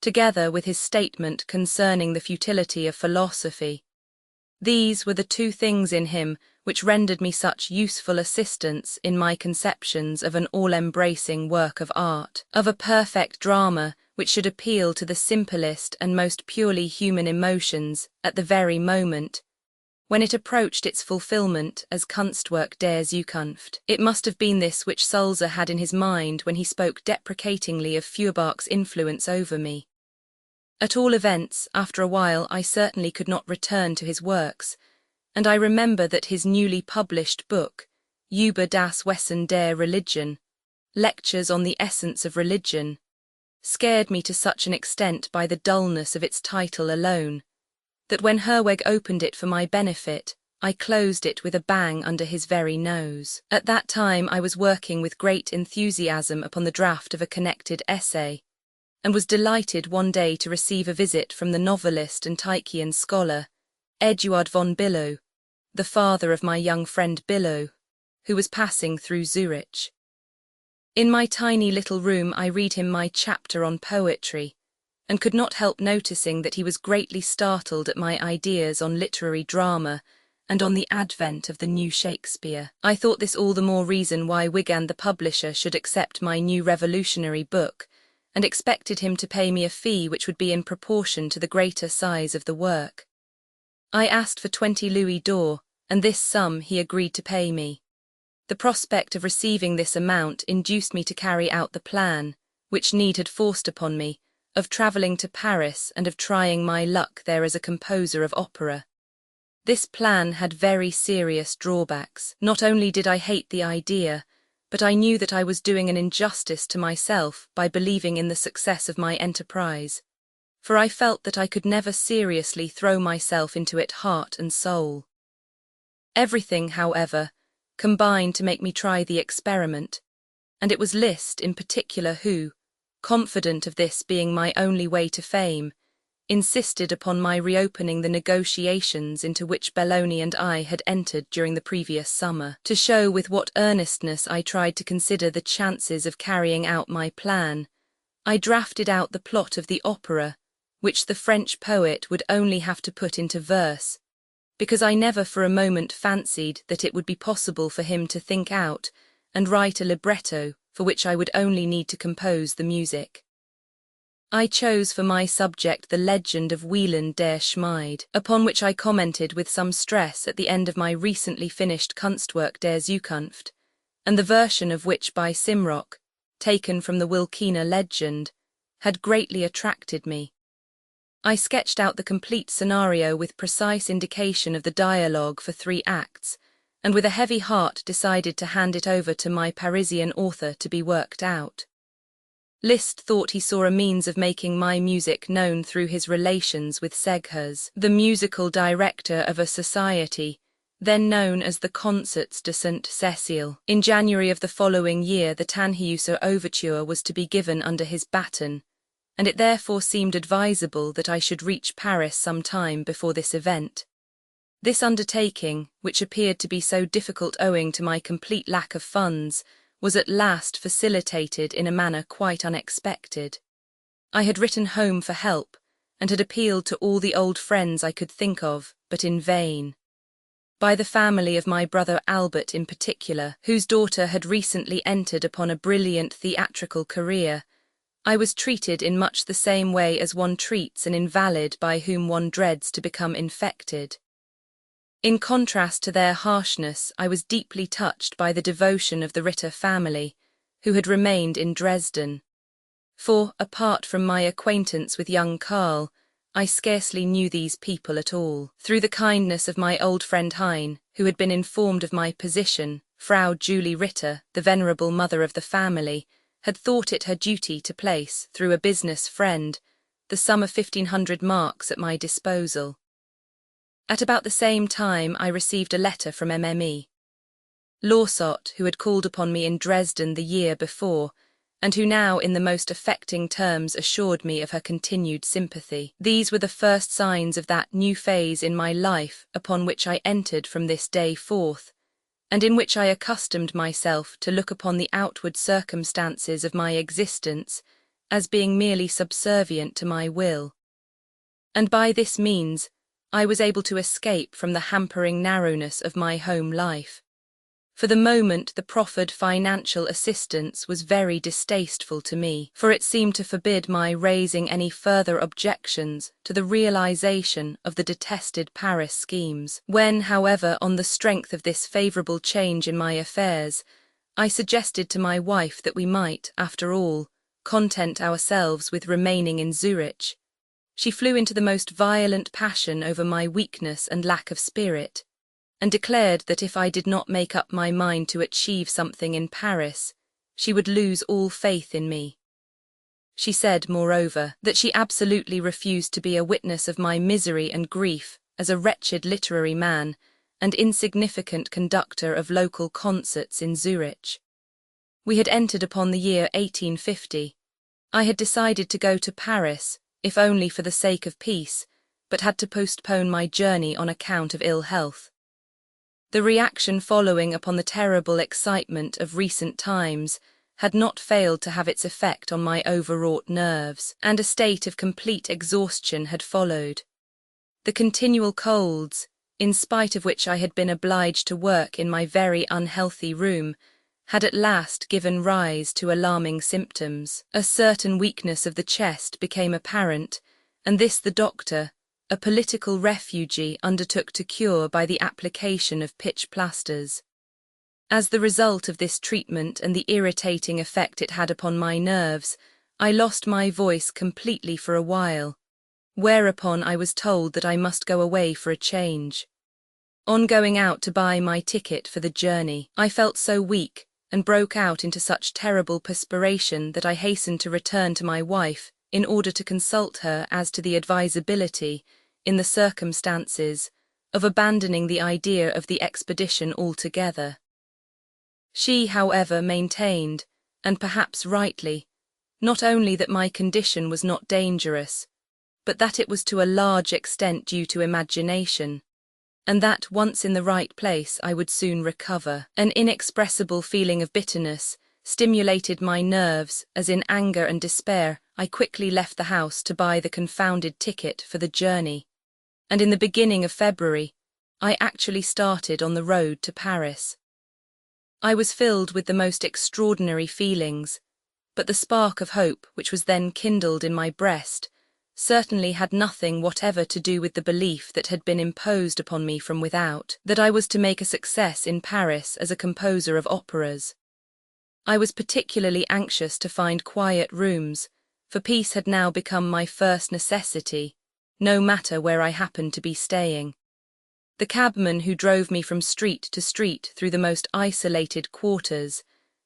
together with his statement concerning the futility of philosophy. These were the two things in him which rendered me such useful assistance in my conceptions of an all-embracing work of art, of a perfect drama which should appeal to the simplest and most purely human emotions at the very moment when it approached its fulfillment as Kunstwerk der Zukunft. It must have been this which Sulzer had in his mind when he spoke deprecatingly of Feuerbach's influence over me. At all events, after a while I certainly could not return to his works, and I remember that his newly published book, Über das Wesen der Religion, Lectures on the Essence of Religion, scared me to such an extent by the dullness of its title alone, that when Herweg opened it for my benefit, I closed it with a bang under his very nose. At that time I was working with great enthusiasm upon the draft of a connected essay, and was delighted one day to receive a visit from the novelist and Teichian scholar, Eduard von Billow, the father of my young friend Billow, who was passing through Zurich. In my tiny little room I read him my chapter on poetry, and could not help noticing that he was greatly startled at my ideas on literary drama and on the advent of the new Shakespeare. I thought this all the more reason why Wigand the publisher should accept my new revolutionary book, and expected him to pay me a fee which would be in proportion to the greater size of the work. I asked for 20 louis d'or, and this sum he agreed to pay me. The prospect of receiving this amount induced me to carry out the plan, which need had forced upon me, of travelling to Paris and of trying my luck there as a composer of opera. This plan had very serious drawbacks. Not only did I hate the idea, but I knew that I was doing an injustice to myself by believing in the success of my enterprise, for I felt that I could never seriously throw myself into it heart and soul. Everything, however, combined to make me try the experiment, and it was Liszt in particular who, confident of this being my only way to fame, insisted upon my reopening the negotiations into which Belloni and I had entered during the previous summer, to show with what earnestness I tried to consider the chances of carrying out my plan. I drafted out the plot of the opera, which the French poet would only have to put into verse, because I never for a moment fancied that it would be possible for him to think out and write a libretto for which I would only need to compose the music. I chose for my subject the legend of Wieland der Schmied, upon which I commented with some stress at the end of my recently finished Kunstwerk der Zukunft, and the version of which by Simrock, taken from the Wilkina legend, had greatly attracted me. I sketched out the complete scenario with precise indication of the dialogue for 3 acts, and with a heavy heart decided to hand it over to my Parisian author to be worked out. Liszt thought he saw a means of making my music known through his relations with Seghers, the musical director of a society, then known as the Concerts de Sainte-Cécile. In January of the following year the Tannhäuser overture was to be given under his baton, and it therefore seemed advisable that I should reach Paris some time before this event. This undertaking, which appeared to be so difficult owing to my complete lack of funds, was at last facilitated in a manner quite unexpected. I had written home for help, and had appealed to all the old friends I could think of, but in vain. By the family of my brother Albert in particular, whose daughter had recently entered upon a brilliant theatrical career, I was treated in much the same way as one treats an invalid by whom one dreads to become infected. In contrast to their harshness, I was deeply touched by the devotion of the Ritter family, who had remained in Dresden. For, apart from my acquaintance with young Karl, I scarcely knew these people at all. Through the kindness of my old friend Hein, who had been informed of my position, Frau Julie Ritter, the venerable mother of the family, had thought it her duty to place, through a business friend, the sum of 1,500 marks at my disposal. At about the same time I received a letter from MME. Lawsott, who had called upon me in Dresden the year before, and who now in the most affecting terms assured me of her continued sympathy. These were the first signs of that new phase in my life upon which I entered from this day forth, and in which I accustomed myself to look upon the outward circumstances of my existence as being merely subservient to my will. And by this means I was able to escape from the hampering narrowness of my home life. For the moment the proffered financial assistance was very distasteful to me, for it seemed to forbid my raising any further objections to the realization of the detested Paris schemes. When, however, on the strength of this favourable change in my affairs, I suggested to my wife that we might, after all, content ourselves with remaining in Zurich, she flew into the most violent passion over my weakness and lack of spirit, and declared that if I did not make up my mind to achieve something in Paris, she would lose all faith in me. She said, moreover, that she absolutely refused to be a witness of my misery and grief as a wretched literary man and insignificant conductor of local concerts in Zurich. We had entered upon the year 1850. I had decided to go to Paris, if only for the sake of peace, but had to postpone my journey on account of ill health. The reaction following upon the terrible excitement of recent times had not failed to have its effect on my overwrought nerves, and a state of complete exhaustion had followed. The continual colds, in spite of which I had been obliged to work in my very unhealthy room, had at last given rise to alarming symptoms. A certain weakness of the chest became apparent, and this the doctor, a political refugee, undertook to cure by the application of pitch plasters. As the result of this treatment and the irritating effect it had upon my nerves, I lost my voice completely for a while, whereupon I was told that I must go away for a change. On going out to buy my ticket for the journey, I felt so weak and broke out into such terrible perspiration that I hastened to return to my wife in order to consult her as to the advisability, in the circumstances, of abandoning the idea of the expedition altogether. She, however, maintained, and perhaps rightly, not only that my condition was not dangerous, but that it was to a large extent due to imagination, and that once in the right place I would soon recover. An inexpressible feeling of bitterness stimulated my nerves as in anger and despair I quickly left the house to buy the confounded ticket for the journey, and in the beginning of February I actually started on the road to Paris. I was filled with the most extraordinary feelings, but the spark of hope which was then kindled in my breast certainly had nothing whatever to do with the belief that had been imposed upon me from without, that I was to make a success in Paris as a composer of operas. I was particularly anxious to find quiet rooms, for peace had now become my first necessity, no matter where I happened to be staying. The cabman who drove me from street to street through the most isolated quarters,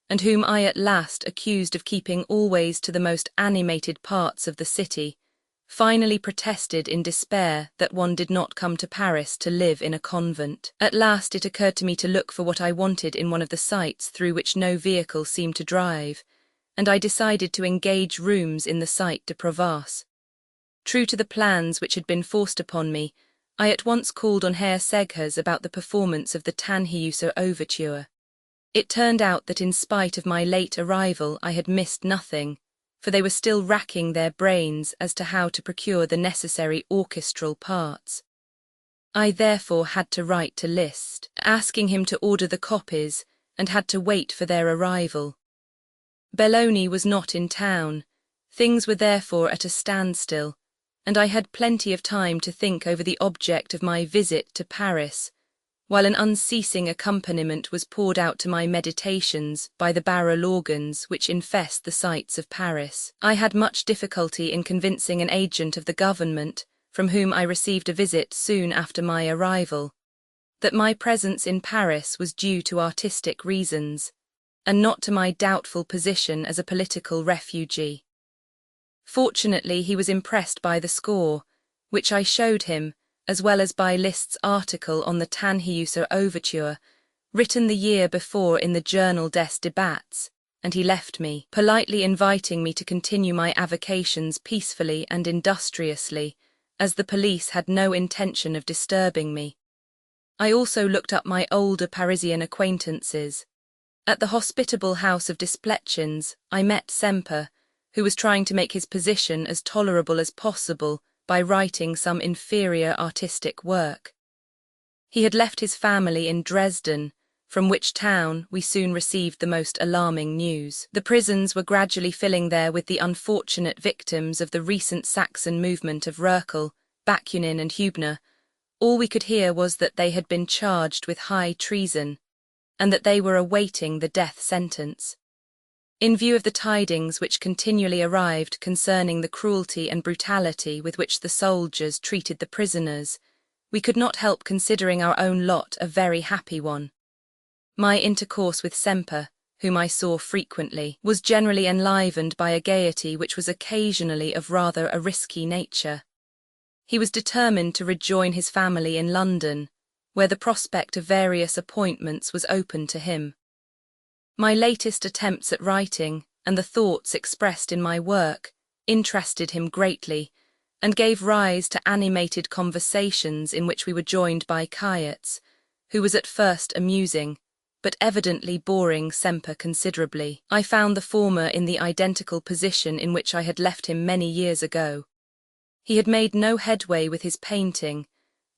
and whom I at last accused of keeping always to the most animated parts of the city, finally protested in despair that one did not come to Paris to live in a convent. At last it occurred to me to look for what I wanted in one of the sites through which no vehicle seemed to drive, and I decided to engage rooms in the Site de Provence. True to the plans which had been forced upon me, I at once called on Herr Seghers about the performance of the Tannhäuser overture. It turned out that in spite of my late arrival I had missed nothing, for they were still racking their brains as to how to procure the necessary orchestral parts. I therefore had to write to Liszt, asking him to order the copies, and had to wait for their arrival. Belloni was not in town. Things were therefore at a standstill, and I had plenty of time to think over the object of my visit to Paris, while an unceasing accompaniment was poured out to my meditations by the barrel organs which infest the sights of Paris. I had much difficulty in convincing an agent of the government, from whom I received a visit soon after my arrival, that my presence in Paris was due to artistic reasons, and not to my doubtful position as a political refugee. Fortunately, he was impressed by the score, which I showed him, as well as by Liszt's article on the Tannhäuser Overture, written the year before in the journal Des Débats, and he left me, politely inviting me to continue my avocations peacefully and industriously, as the police had no intention of disturbing me. I also looked up my older Parisian acquaintances. At the hospitable house of Desplechin's, I met Semper, who was trying to make his position as tolerable as possible by writing some inferior artistic work. He had left his family in Dresden, from which town we soon received the most alarming news. The prisons were gradually filling there with the unfortunate victims of the recent Saxon movement of Röckel, Bakunin and Hübner. All we could hear was that they had been charged with high treason, and that they were awaiting the death sentence. In view of the tidings which continually arrived concerning the cruelty and brutality with which the soldiers treated the prisoners, we could not help considering our own lot a very happy one. My intercourse with Semper, whom I saw frequently, was generally enlivened by a gaiety which was occasionally of rather a risky nature. He was determined to rejoin his family in London, where the prospect of various appointments was open to him. My latest attempts at writing, and the thoughts expressed in my work, interested him greatly, and gave rise to animated conversations in which we were joined by Kayetz, who was at first amusing, but evidently boring Semper considerably. I found the former in the identical position in which I had left him many years ago. He had made no headway with his painting,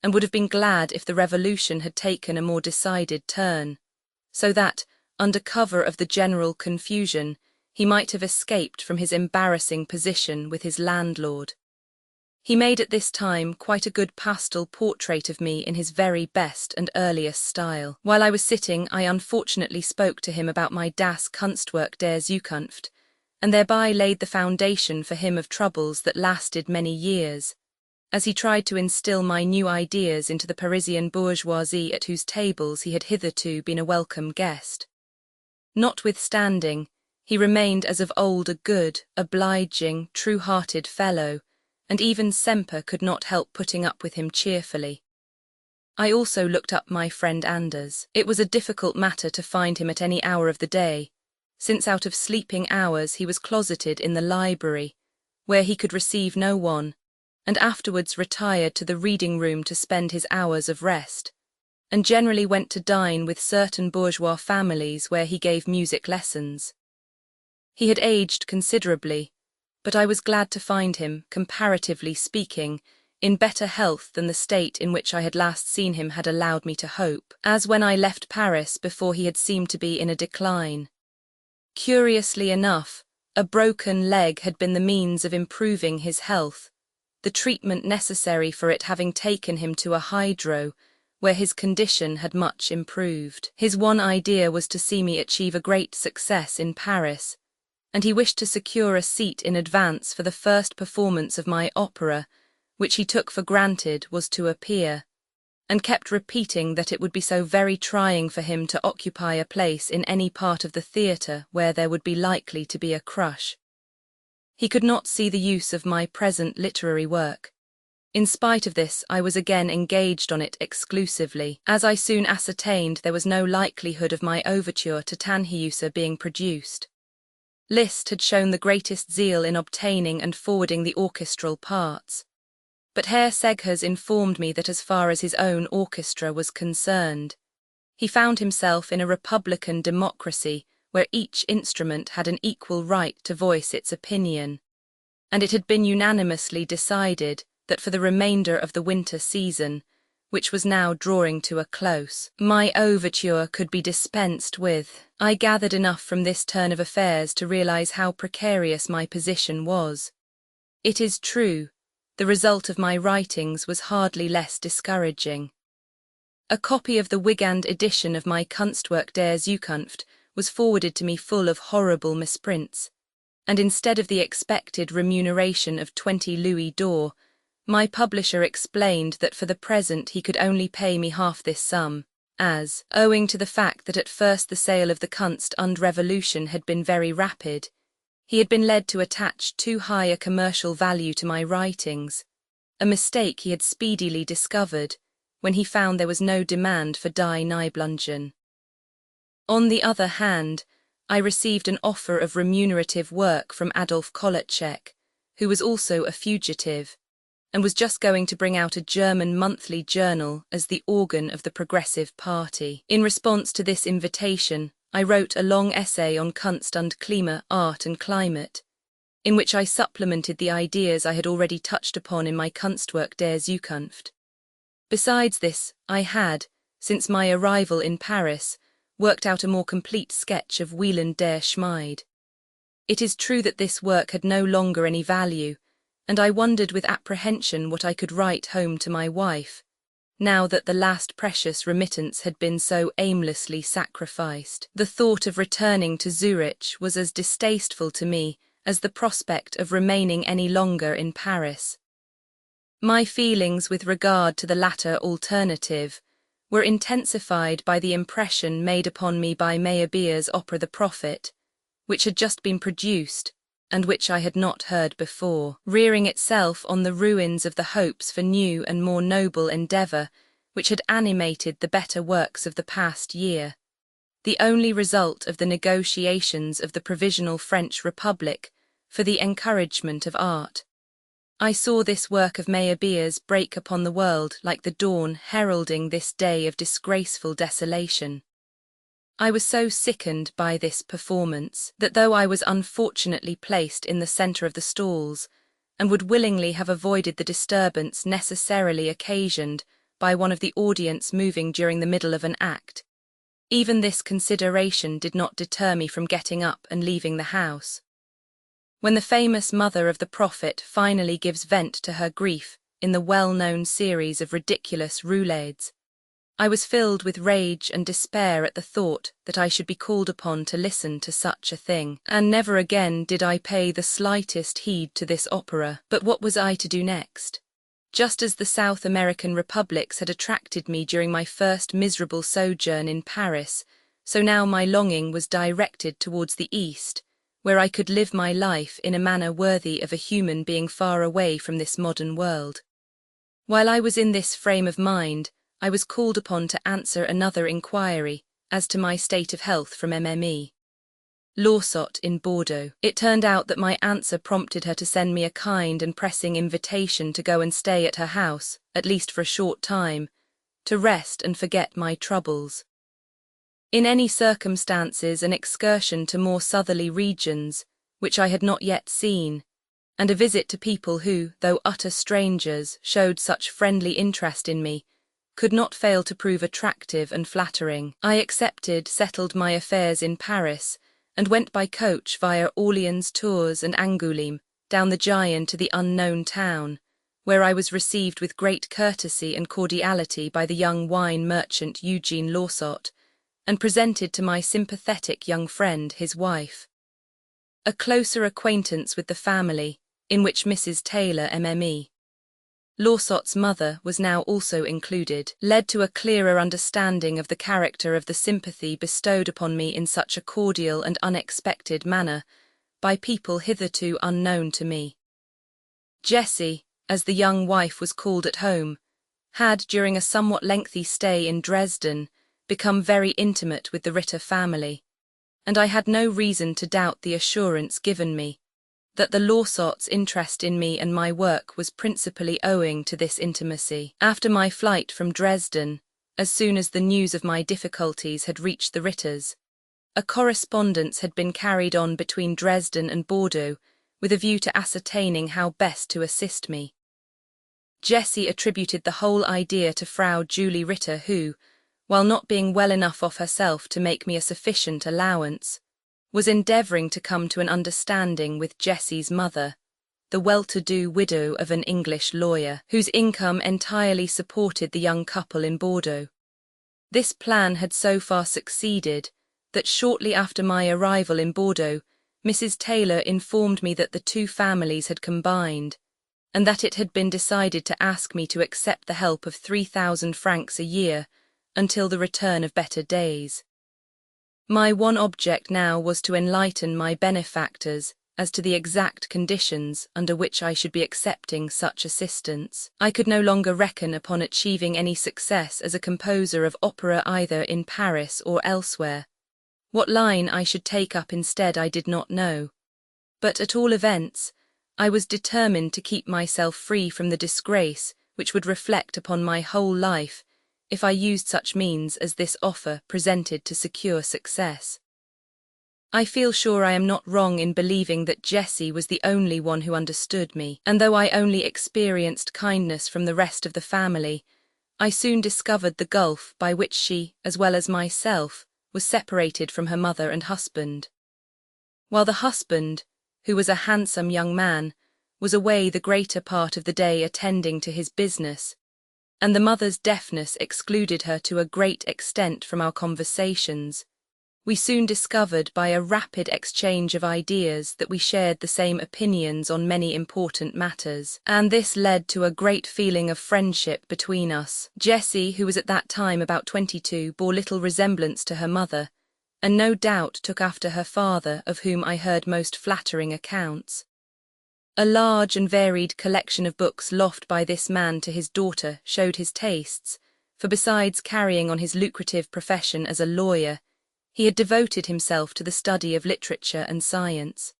and would have been glad if the revolution had taken a more decided turn, so that, under cover of the general confusion, he might have escaped from his embarrassing position with his landlord. He made at this time quite a good pastel portrait of me in his very best and earliest style. While I was sitting, I unfortunately spoke to him about my Das Kunstwerk der Zukunft, and thereby laid the foundation for him of troubles that lasted many years, as he tried to instill my new ideas into the Parisian bourgeoisie at whose tables he had hitherto been a welcome guest. Notwithstanding, he remained as of old a good, obliging, true-hearted fellow, and even Semper could not help putting up with him cheerfully. I also looked up my friend Anders. It was a difficult matter to find him at any hour of the day, since out of sleeping hours he was closeted in the library, where he could receive no one, and afterwards retired to the reading-room to spend his hours of rest, and generally went to dine with certain bourgeois families where he gave music lessons. He had aged considerably, but I was glad to find him, comparatively speaking, in better health than the state in which I had last seen him had allowed me to hope, as when I left Paris before he had seemed to be in a decline. Curiously enough, a broken leg had been the means of improving his health, the treatment necessary for it having taken him to a hydro, where his condition had much improved. His one idea was to see me achieve a great success in Paris, and he wished to secure a seat in advance for the first performance of my opera, which he took for granted was to appear, and kept repeating that it would be so very trying for him to occupy a place in any part of the theatre where there would be likely to be a crush. He could not see the use of my present literary work. In spite of this, I was again engaged on it exclusively, as I soon ascertained there was no likelihood of my overture to Tannhäuser being produced. Liszt had shown the greatest zeal in obtaining and forwarding the orchestral parts, but Herr Seghers informed me that as far as his own orchestra was concerned, he found himself in a republican democracy where each instrument had an equal right to voice its opinion, and it had been unanimously decided that for the remainder of the winter season, which was now drawing to a close, my overture could be dispensed with. I gathered enough from this turn of affairs to realize how precarious my position was. It is true, the result of my writings was hardly less discouraging. A copy of the Wigand edition of my Kunstwerk der Zukunft was forwarded to me full of horrible misprints, and instead of the expected remuneration of 20 louis d'or, my publisher explained that for the present he could only pay me half this sum, as, owing to the fact that at first the sale of the Kunst und Revolution had been very rapid, he had been led to attach too high a commercial value to my writings, a mistake he had speedily discovered when he found there was no demand for Die Nibelungen. On the other hand, I received an offer of remunerative work from Adolf Kolotschek, who was also a fugitive, and was just going to bring out a German monthly journal as the organ of the Progressive Party. In response to this invitation, I wrote a long essay on Kunst und Klima, art and climate, in which I supplemented the ideas I had already touched upon in my Kunstwerk der Zukunft. Besides this, I had, since my arrival in Paris, worked out a more complete sketch of Wieland der Schmiede. It is true that this work had no longer any value, and I wondered with apprehension what I could write home to my wife, now that the last precious remittance had been so aimlessly sacrificed. The thought of returning to Zurich was as distasteful to me as the prospect of remaining any longer in Paris. My feelings with regard to the latter alternative were intensified by the impression made upon me by Meyerbeer's opera The Prophet, which had just been produced, and which I had not heard before, rearing itself on the ruins of the hopes for new and more noble endeavour which had animated the better works of the past year, the only result of the negotiations of the Provisional French Republic for the encouragement of art. I saw this work of Meyerbeer's break upon the world like the dawn heralding this day of disgraceful desolation. I was so sickened by this performance that though I was unfortunately placed in the centre of the stalls, and would willingly have avoided the disturbance necessarily occasioned by one of the audience moving during the middle of an act, even this consideration did not deter me from getting up and leaving the house. When the famous mother of the prophet finally gives vent to her grief in the well-known series of ridiculous roulades, I was filled with rage and despair at the thought that I should be called upon to listen to such a thing, and never again did I pay the slightest heed to this opera. But what was I to do next? Just as the South American republics had attracted me during my first miserable sojourn in Paris, so now my longing was directed towards the East, where I could live my life in a manner worthy of a human being far away from this modern world. While I was in this frame of mind, I was called upon to answer another inquiry as to my state of health from MME. Lausot in Bordeaux. It turned out that my answer prompted her to send me a kind and pressing invitation to go and stay at her house, at least for a short time, to rest and forget my troubles. In any circumstances, an excursion to more southerly regions, which I had not yet seen, and a visit to people who, though utter strangers, showed such friendly interest in me, could not fail to prove attractive and flattering. I accepted, settled my affairs in Paris, and went by coach via Orleans, Tours and Angoulême, down the Giron to the unknown town, where I was received with great courtesy and cordiality by the young wine merchant Eugene Lausot, and presented to my sympathetic young friend, his wife. A closer acquaintance with the family, in which Mrs. Taylor MME, Lausot's mother, was now also included, led to a clearer understanding of the character of the sympathy bestowed upon me in such a cordial and unexpected manner by people hitherto unknown to me. Jessie, as the young wife was called at home, had, during a somewhat lengthy stay in Dresden, become very intimate with the Ritter family, and I had no reason to doubt the assurance given me that the Lausots' interest in me and my work was principally owing to this intimacy. After my flight from Dresden, as soon as the news of my difficulties had reached the Ritters, a correspondence had been carried on between Dresden and Bordeaux with a view to ascertaining how best to assist me. Jessie attributed the whole idea to Frau Julie Ritter who, while not being well enough off herself to make me a sufficient allowance, was endeavouring to come to an understanding with Jessie's mother, the well-to-do widow of an English lawyer, whose income entirely supported the young couple in Bordeaux. This plan had so far succeeded that shortly after my arrival in Bordeaux, Mrs. Taylor informed me that the two families had combined, and that it had been decided to ask me to accept the help of 3,000 francs a year until the return of better days. My one object now was to enlighten my benefactors as to the exact conditions under which I should be accepting such assistance. I could no longer reckon upon achieving any success as a composer of opera either in Paris or elsewhere. What line I should take up instead I did not know. But at all events, I was determined to keep myself free from the disgrace which would reflect upon my whole life if I used such means as this offer presented to secure success. I feel sure I am not wrong in believing that Jessie was the only one who understood me, and though I only experienced kindness from the rest of the family, I soon discovered the gulf by which she, as well as myself, was separated from her mother and husband. While the husband, who was a handsome young man, was away the greater part of the day attending to his business, and the mother's deafness excluded her to a great extent from our conversations, we soon discovered by a rapid exchange of ideas that we shared the same opinions on many important matters, and this led to a great feeling of friendship between us. Jessie, who was at that time about 22, bore little resemblance to her mother, and no doubt took after her father, of whom I heard most flattering accounts. A large and varied collection of books loft by this man to his daughter showed his tastes, for besides carrying on his lucrative profession as a lawyer, he had devoted himself to the study of literature and science.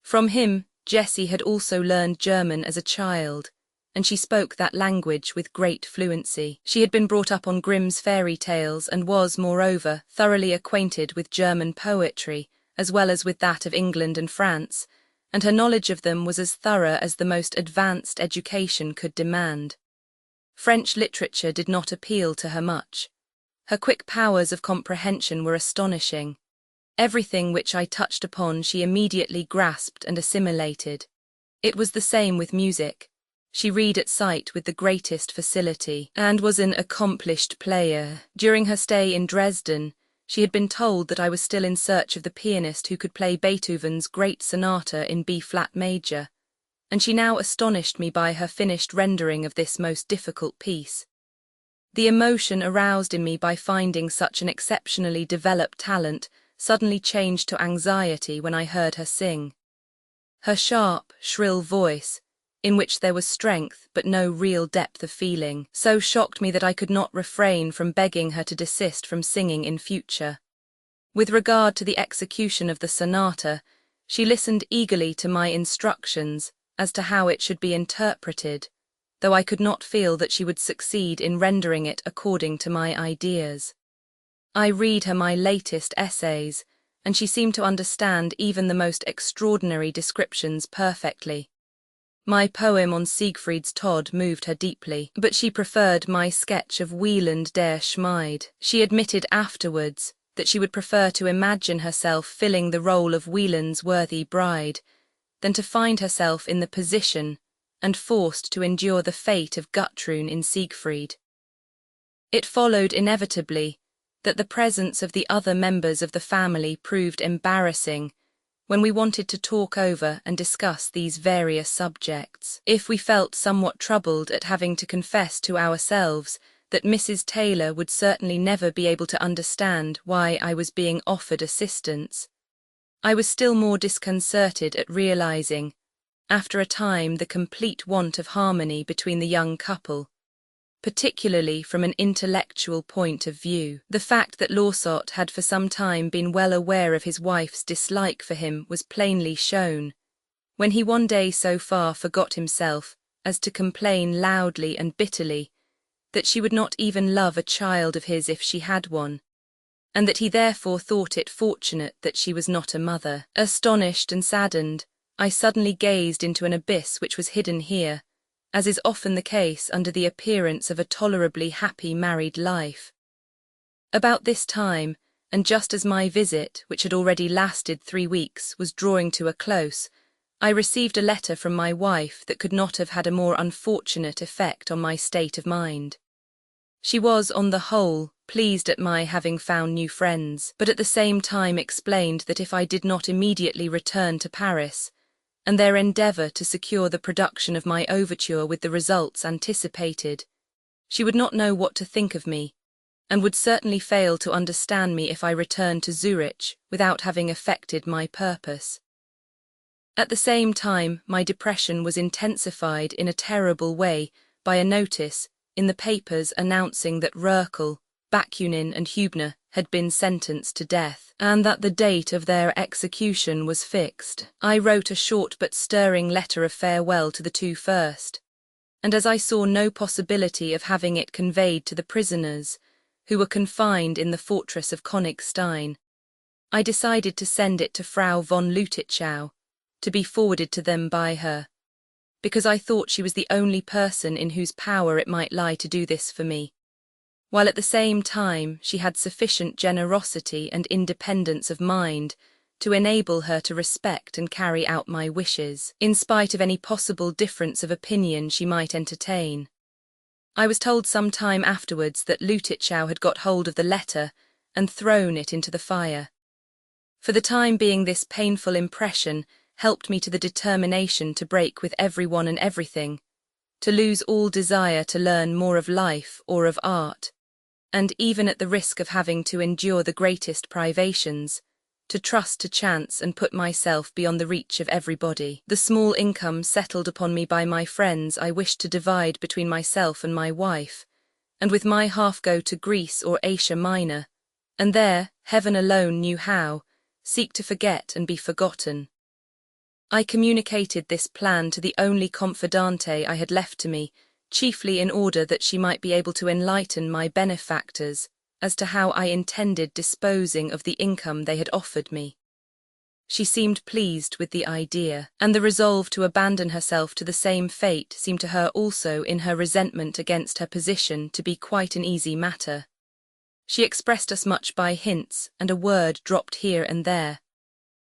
From him, Jessie had also learned German as a child, and she spoke that language with great fluency. She had been brought up on Grimm's fairy tales and was, moreover, thoroughly acquainted with German poetry, as well as with that of England and France, and her knowledge of them was as thorough as the most advanced education could demand. French literature did not appeal to her much. Her quick powers of comprehension were astonishing. Everything which I touched upon she immediately grasped and assimilated. It was the same with music. She read at sight with the greatest facility, and was an accomplished player. During her stay in Dresden, she had been told that I was still in search of the pianist who could play Beethoven's great sonata in B-flat major, and she now astonished me by her finished rendering of this most difficult piece. The emotion aroused in me by finding such an exceptionally developed talent suddenly changed to anxiety when I heard her sing. Her sharp, shrill voice, in which there was strength but no real depth of feeling, so shocked me that I could not refrain from begging her to desist from singing in future. With regard to the execution of the sonata, she listened eagerly to my instructions as to how it should be interpreted, though I could not feel that she would succeed in rendering it according to my ideas. I read her my latest essays, and she seemed to understand even the most extraordinary descriptions perfectly. My poem on Siegfried's Tod moved her deeply, but she preferred my sketch of Wieland der Schmied. She admitted afterwards that she would prefer to imagine herself filling the role of Wieland's worthy bride than to find herself in the position and forced to endure the fate of Gutrune in Siegfried. It followed inevitably that the presence of the other members of the family proved embarrassing when we wanted to talk over and discuss these various subjects. If we felt somewhat troubled at having to confess to ourselves that Mrs. Taylor would certainly never be able to understand why I was being offered assistance, I was still more disconcerted at realizing, after a time, the complete want of harmony between the young couple, particularly from an intellectual point of view. The fact that Laussot had for some time been well aware of his wife's dislike for him was plainly shown, when he one day so far forgot himself as to complain loudly and bitterly that she would not even love a child of his if she had one, and that he therefore thought it fortunate that she was not a mother. Astonished and saddened, I suddenly gazed into an abyss which was hidden here, as is often the case under the appearance of a tolerably happy married life. About this time, and just as my visit, which had already lasted 3 weeks, was drawing to a close, I received a letter from my wife that could not have had a more unfortunate effect on my state of mind. She was, on the whole, pleased at my having found new friends, but at the same time explained that if I did not immediately return to Paris, and their endeavour to secure the production of my overture with the results anticipated, she would not know what to think of me, and would certainly fail to understand me if I returned to Zurich without having effected my purpose. At the same time, my depression was intensified in a terrible way by a notice in the papers announcing that Röhrl, Bakunin and Hübner had been sentenced to death, and that the date of their execution was fixed. I wrote a short but stirring letter of farewell to the two first, and as I saw no possibility of having it conveyed to the prisoners, who were confined in the fortress of Königstein, I decided to send it to Frau von Lüttichau, to be forwarded to them by her, because I thought she was the only person in whose power it might lie to do this for me, while at the same time she had sufficient generosity and independence of mind to enable her to respect and carry out my wishes, in spite of any possible difference of opinion she might entertain. I was told some time afterwards that Lüttichau had got hold of the letter and thrown it into the fire. For the time being, this painful impression helped me to the determination to break with everyone and everything, to lose all desire to learn more of life or of art, and even at the risk of having to endure the greatest privations, to trust to chance and put myself beyond the reach of everybody. The small income settled upon me by my friends I wished to divide between myself and my wife, and with my half go to Greece or Asia Minor, and there, heaven alone knew how, seek to forget and be forgotten. I communicated this plan to the only confidante I had left to me, chiefly in order that she might be able to enlighten my benefactors as to how I intended disposing of the income they had offered me. She seemed pleased with the idea, and the resolve to abandon herself to the same fate seemed to her also, in her resentment against her position, to be quite an easy matter. She expressed as much by hints and a word dropped here and there,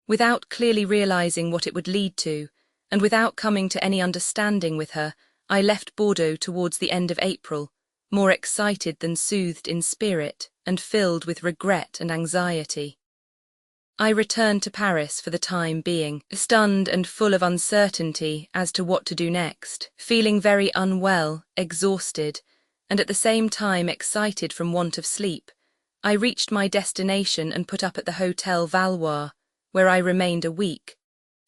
without clearly realizing what it would lead to, and without coming to any understanding with her. I left Bordeaux towards the end of April, more excited than soothed in spirit, and filled with regret and anxiety. I returned to Paris for the time being, stunned and full of uncertainty as to what to do next, feeling very unwell, exhausted, and at the same time excited from want of sleep. I reached my destination and put up at the Hotel Valois, where I remained a week,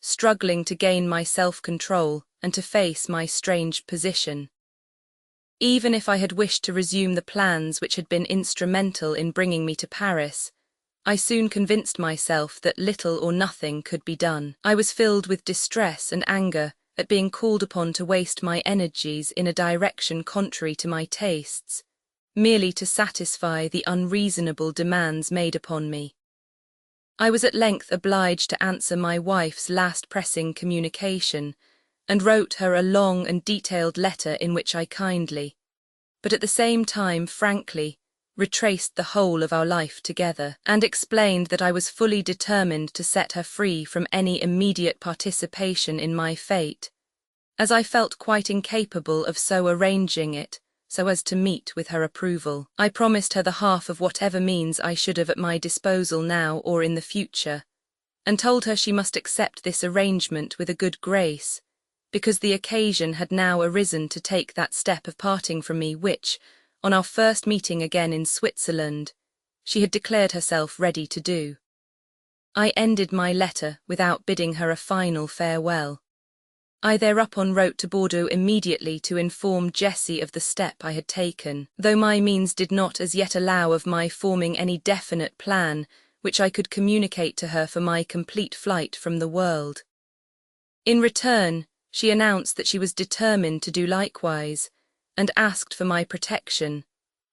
struggling to gain my self-control and to face my strange position. Even if I had wished to resume the plans which had been instrumental in bringing me to Paris, I soon convinced myself that little or nothing could be done. I was filled with distress and anger at being called upon to waste my energies in a direction contrary to my tastes, merely to satisfy the unreasonable demands made upon me. I was at length obliged to answer my wife's last pressing communication, and wrote her a long and detailed letter in which I kindly, but at the same time frankly, retraced the whole of our life together, and explained that I was fully determined to set her free from any immediate participation in my fate, as I felt quite incapable of so arranging it so as to meet with her approval. I promised her the half of whatever means I should have at my disposal now or in the future, and told her she must accept this arrangement with a good grace, because the occasion had now arisen to take that step of parting from me which, on our first meeting again in Switzerland, she had declared herself ready to do. I ended my letter without bidding her a final farewell. I thereupon wrote to Bordeaux immediately to inform Jessie of the step I had taken, though my means did not as yet allow of my forming any definite plan which I could communicate to her for my complete flight from the world. In return, she announced that she was determined to do likewise, and asked for my protection,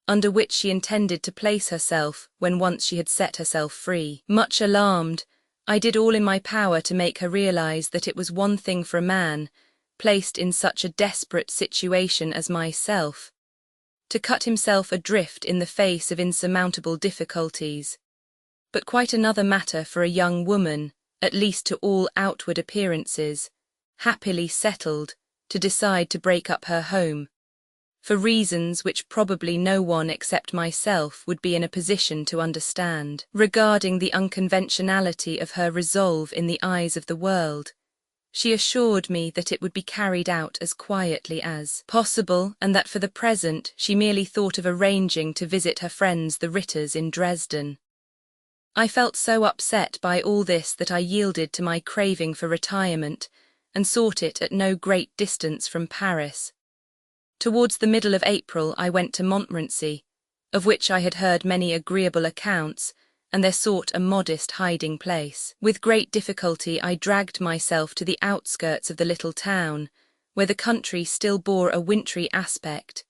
under which she intended to place herself when once she had set herself free. Much alarmed, I did all in my power to make her realize that it was one thing for a man, placed in such a desperate situation as myself, to cut himself adrift in the face of insurmountable difficulties, but quite another matter for a young woman, at least to all outward appearances, happily settled, to decide to break up her home, for reasons which probably no one except myself would be in a position to understand. Regarding the unconventionality of her resolve in the eyes of the world, She assured me that it would be carried out as quietly as possible, and that for the present she merely thought of arranging to visit her friends the Ritters in Dresden. I felt so upset by all this that I yielded to my craving for retirement, and sought it at no great distance from Paris. Towards the middle of April I went to Montmorency, of which I had heard many agreeable accounts, and there sought a modest hiding place. With great difficulty I dragged myself to the outskirts of the little town, where the country still bore a wintry aspect,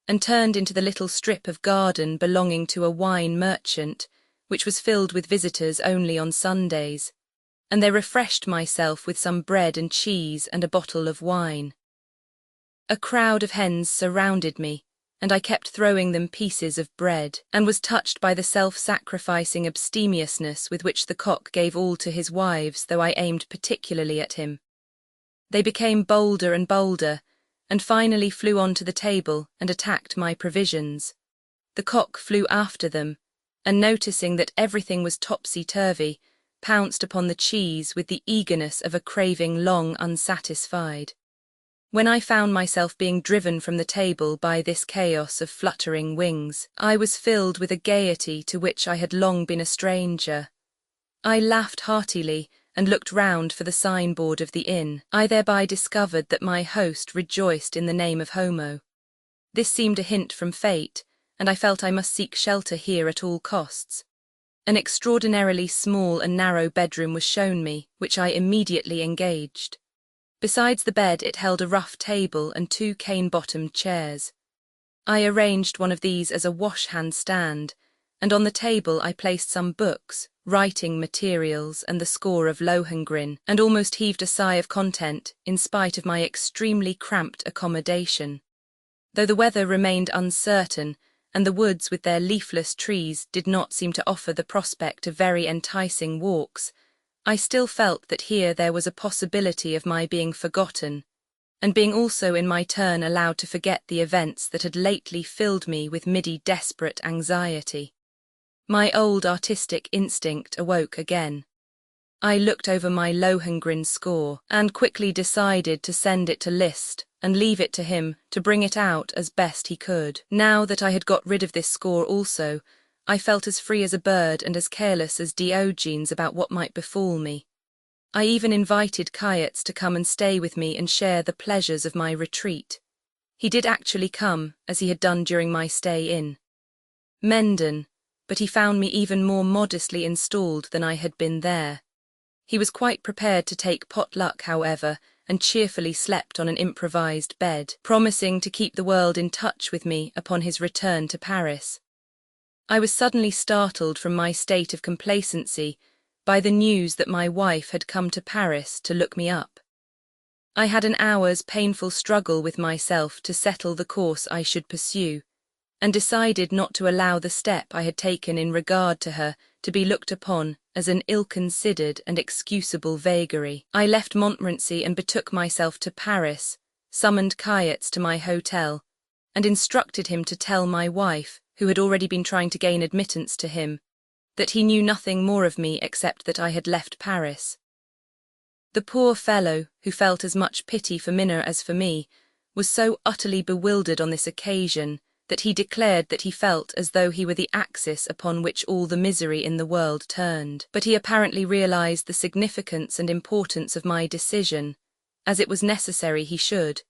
and turned into the little strip of garden belonging to a wine merchant, which was filled with visitors only on Sundays, and there refreshed myself with some bread and cheese and a bottle of wine. A crowd of hens surrounded me, and I kept throwing them pieces of bread, and was touched by the self-sacrificing abstemiousness with which the cock gave all to his wives, though I aimed particularly at him. They became bolder and bolder, and finally flew on to the table and attacked my provisions. The cock flew after them, and noticing that everything was topsy-turvy, pounced upon the cheese with the eagerness of a craving long unsatisfied. When I found myself being driven from the table by this chaos of fluttering wings, I was filled with a gaiety to which I had long been a stranger. I laughed heartily and looked round for the signboard of the inn. I thereby discovered that my host rejoiced in the name of Homo. This seemed a hint from fate, and I felt I must seek shelter here at all costs. An extraordinarily small and narrow bedroom was shown me, which I immediately engaged. Besides the bed it held a rough table and 2 cane-bottomed chairs. I arranged one of these as a wash-hand stand, and on the table I placed some books, writing materials and the score of Lohengrin, and almost heaved a sigh of content in spite of my extremely cramped accommodation. Though the weather remained uncertain, and the woods with their leafless trees did not seem to offer the prospect of very enticing walks, I still felt that here there was a possibility of my being forgotten, and being also in my turn allowed to forget the events that had lately filled me with desperate anxiety. My old artistic instinct awoke again. I looked over my Lohengrin score, and quickly decided to send it to Liszt and leave it to him to bring it out as best he could. Now that I had got rid of this score also, I felt as free as a bird and as careless as Diogenes about what might befall me. I even invited Caius to come and stay with me and share the pleasures of my retreat. He did actually come, as he had done during my stay in Menden, but he found me even more modestly installed than I had been there. He was quite prepared to take pot luck, however, and cheerfully slept on an improvised bed, promising to keep the world in touch with me upon his return to Paris. I was suddenly startled from my state of complacency by the news that my wife had come to Paris to look me up. I had an hour's painful struggle with myself to settle the course I should pursue, and decided not to allow the step I had taken in regard to her to be looked upon as an ill-considered and excusable vagary. I left Montmorency and betook myself to Paris, summoned Caius to my hotel, and instructed him to tell my wife, who had already been trying to gain admittance to him, that he knew nothing more of me except that I had left Paris. The poor fellow, who felt as much pity for Minna as for me, was so utterly bewildered on this occasion that he declared that he felt as though he were the axis upon which all the misery in the world turned. But he apparently realized the significance and importance of my decision, as it was necessary he should,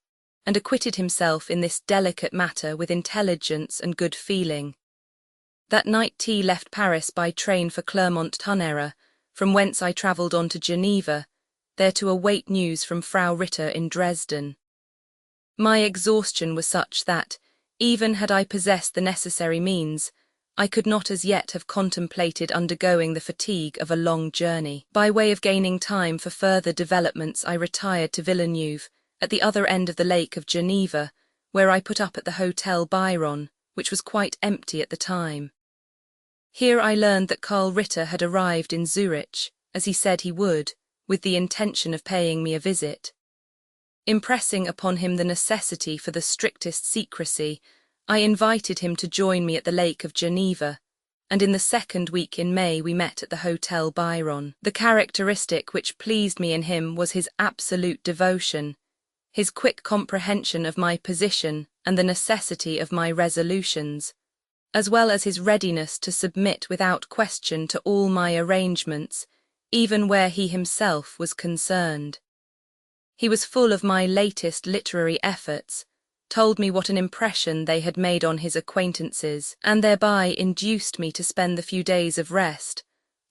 and acquitted himself in this delicate matter with intelligence and good feeling. That night tea left Paris by train for Clermont-Tonnerre, from whence I travelled on to Geneva, there to await news from Frau Ritter in Dresden. My exhaustion was such that, even had I possessed the necessary means, I could not as yet have contemplated undergoing the fatigue of a long journey. By way of gaining time for further developments, I retired to Villeneuve, at the other end of the lake of Geneva, where I put up at the Hotel Byron, which was quite empty at the time. Here I learned that Karl Ritter had arrived in Zurich, as he said he would, with the intention of paying me a visit. Impressing upon him the necessity for the strictest secrecy, I invited him to join me at the lake of Geneva, and in the second week in May we met at the Hotel Byron. The characteristic which pleased me in him was his absolute devotion, his quick comprehension of my position and the necessity of my resolutions, as well as his readiness to submit without question to all my arrangements, even where he himself was concerned. He was full of my latest literary efforts, told me what an impression they had made on his acquaintances, and thereby induced me to spend the few days of rest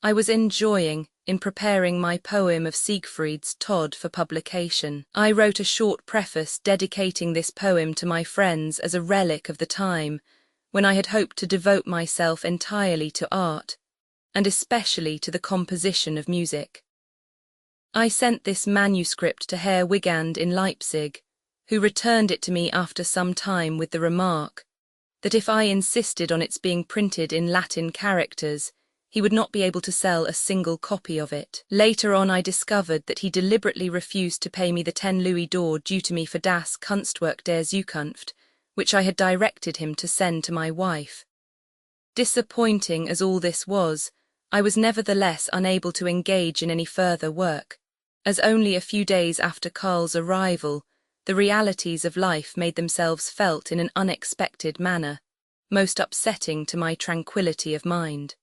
I was enjoying in preparing my poem of Siegfried's Tod for publication. I wrote a short preface dedicating this poem to my friends as a relic of the time when I had hoped to devote myself entirely to art, and especially to the composition of music. I sent this manuscript to Herr Wigand in Leipzig, who returned it to me after some time with the remark that if I insisted on its being printed in Latin characters, he would not be able to sell a single copy of it. Later on I discovered that he deliberately refused to pay me the 10 louis d'or due to me for Das Kunstwerk der Zukunft, which I had directed him to send to my wife. Disappointing as all this was, I was nevertheless unable to engage in any further work, as only a few days after Karl's arrival, the realities of life made themselves felt in an unexpected manner, most upsetting to my tranquillity of mind.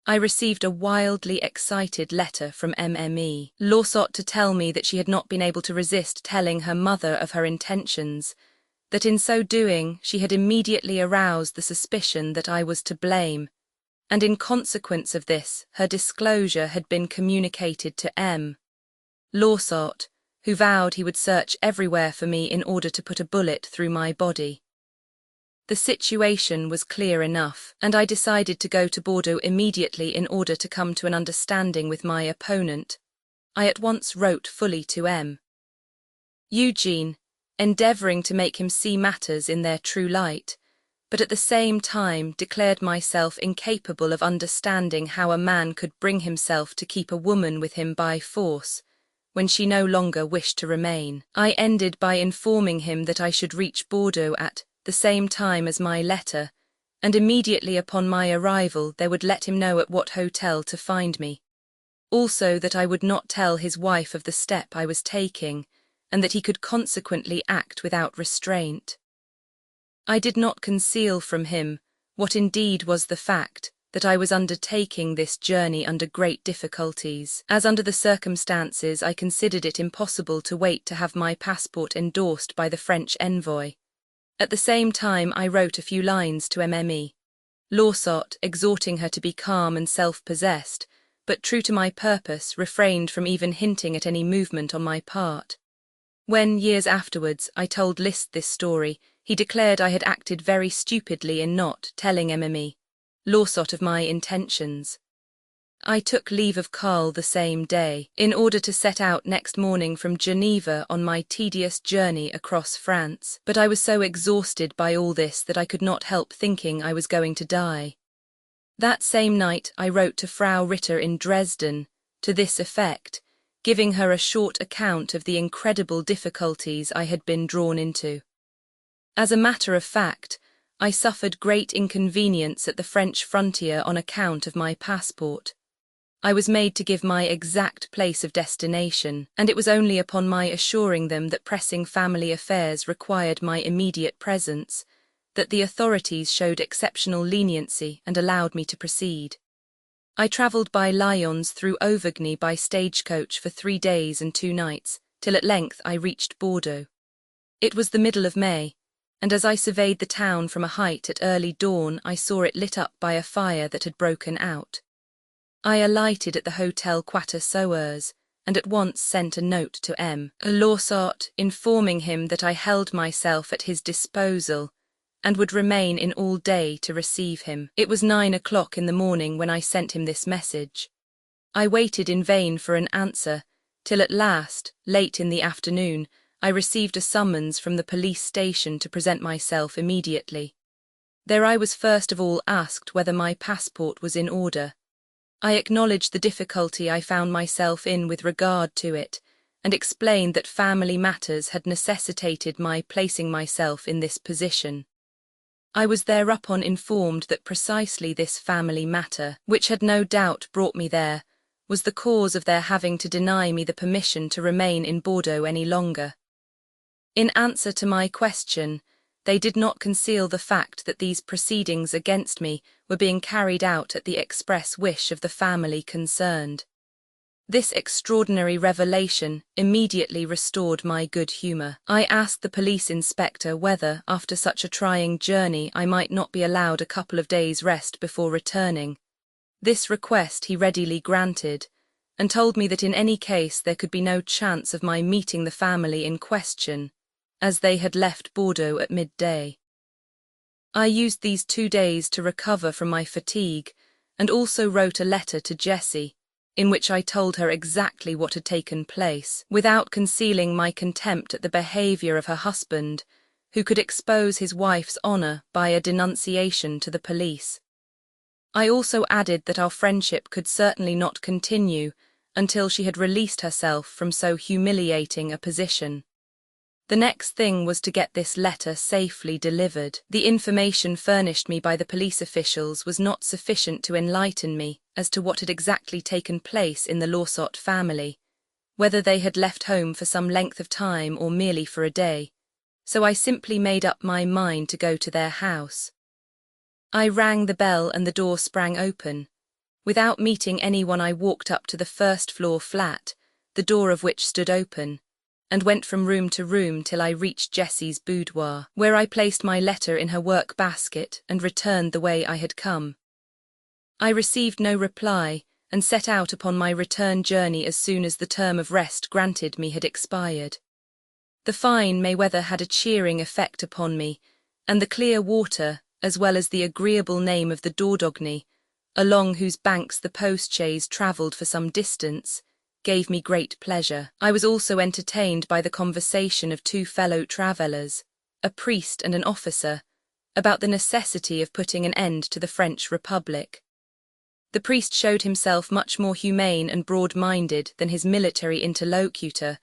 I received a wildly excited letter from Mme. Lausot to tell me that she had not been able to resist telling her mother of her intentions, that in so doing she had immediately aroused the suspicion that I was to blame, and in consequence of this her disclosure had been communicated to M. Lausot, who vowed he would search everywhere for me in order to put a bullet through my body. The situation was clear enough, and I decided to go to Bordeaux immediately in order to come to an understanding with my opponent. I at once wrote fully to M. Eugene, endeavouring to make him see matters in their true light, but at the same time declared myself incapable of understanding how a man could bring himself to keep a woman with him by force, when she no longer wished to remain. I ended by informing him that I should reach Bordeaux at the same time as my letter, and immediately upon my arrival they would let him know at what hotel to find me. Also that I would not tell his wife of the step I was taking, and that he could consequently act without restraint. I did not conceal from him, what indeed was the fact, that I was undertaking this journey under great difficulties, as under the circumstances I considered it impossible to wait to have my passport endorsed by the French envoy. At the same time I wrote a few lines to Mme. Lausot, exhorting her to be calm and self-possessed, but true to my purpose refrained from even hinting at any movement on my part. When, years afterwards, I told Liszt this story, he declared I had acted very stupidly in not telling Mme. Lausot of my intentions. I took leave of Karl the same day, in order to set out next morning from Geneva on my tedious journey across France, but I was so exhausted by all this that I could not help thinking I was going to die. That same night I wrote to Frau Ritter in Dresden, to this effect, giving her a short account of the incredible difficulties I had been drawn into. As a matter of fact, I suffered great inconvenience at the French frontier on account of my passport. I was made to give my exact place of destination, and it was only upon my assuring them that pressing family affairs required my immediate presence, that the authorities showed exceptional leniency and allowed me to proceed. I travelled by Lyons through Auvergne by stagecoach for 3 days and 2 nights, till at length I reached Bordeaux. It was the middle of May, and as I surveyed the town from a height at early dawn I saw it lit up by a fire that had broken out. I alighted at the Hotel Quatre Soeurs, and at once sent a note to M. Lausot, informing him that I held myself at his disposal, and would remain in all day to receive him. It was 9 o'clock in the morning when I sent him this message. I waited in vain for an answer, till at last, late in the afternoon, I received a summons from the police station to present myself immediately. There I was first of all asked whether my passport was in order. I acknowledged the difficulty I found myself in with regard to it, and explained that family matters had necessitated my placing myself in this position. I was thereupon informed that precisely this family matter, which had no doubt brought me there, was the cause of their having to deny me the permission to remain in Bordeaux any longer. In answer to my question, they did not conceal the fact that these proceedings against me were being carried out at the express wish of the family concerned. This extraordinary revelation immediately restored my good humour. I asked the police inspector whether, after such a trying journey, I might not be allowed a couple of days' rest before returning. This request he readily granted, and told me that in any case there could be no chance of my meeting the family in question, as they had left Bordeaux at midday. I used these 2 days to recover from my fatigue, and also wrote a letter to Jessie, in which I told her exactly what had taken place, without concealing my contempt at the behaviour of her husband, who could expose his wife's honour by a denunciation to the police. I also added that our friendship could certainly not continue until she had released herself from so humiliating a position. The next thing was to get this letter safely delivered. The information furnished me by the police officials was not sufficient to enlighten me as to what had exactly taken place in the Lawsott family, whether they had left home for some length of time or merely for a day, so I simply made up my mind to go to their house. I rang the bell and the door sprang open. Without meeting anyone, I walked up to the first-floor flat, the door of which stood open, and went from room to room till I reached Jessie's boudoir, where I placed my letter in her work basket and returned the way I had come. I received no reply, and set out upon my return journey as soon as the term of rest granted me had expired. The fine Mayweather had a cheering effect upon me, and the clear water, as well as the agreeable name of the Dordogne, along whose banks the post-chaise travelled for some distance, gave me great pleasure. I was also entertained by the conversation of 2 fellow travellers, a priest and an officer, about the necessity of putting an end to the French Republic. The priest showed himself much more humane and broad-minded than his military interlocutor,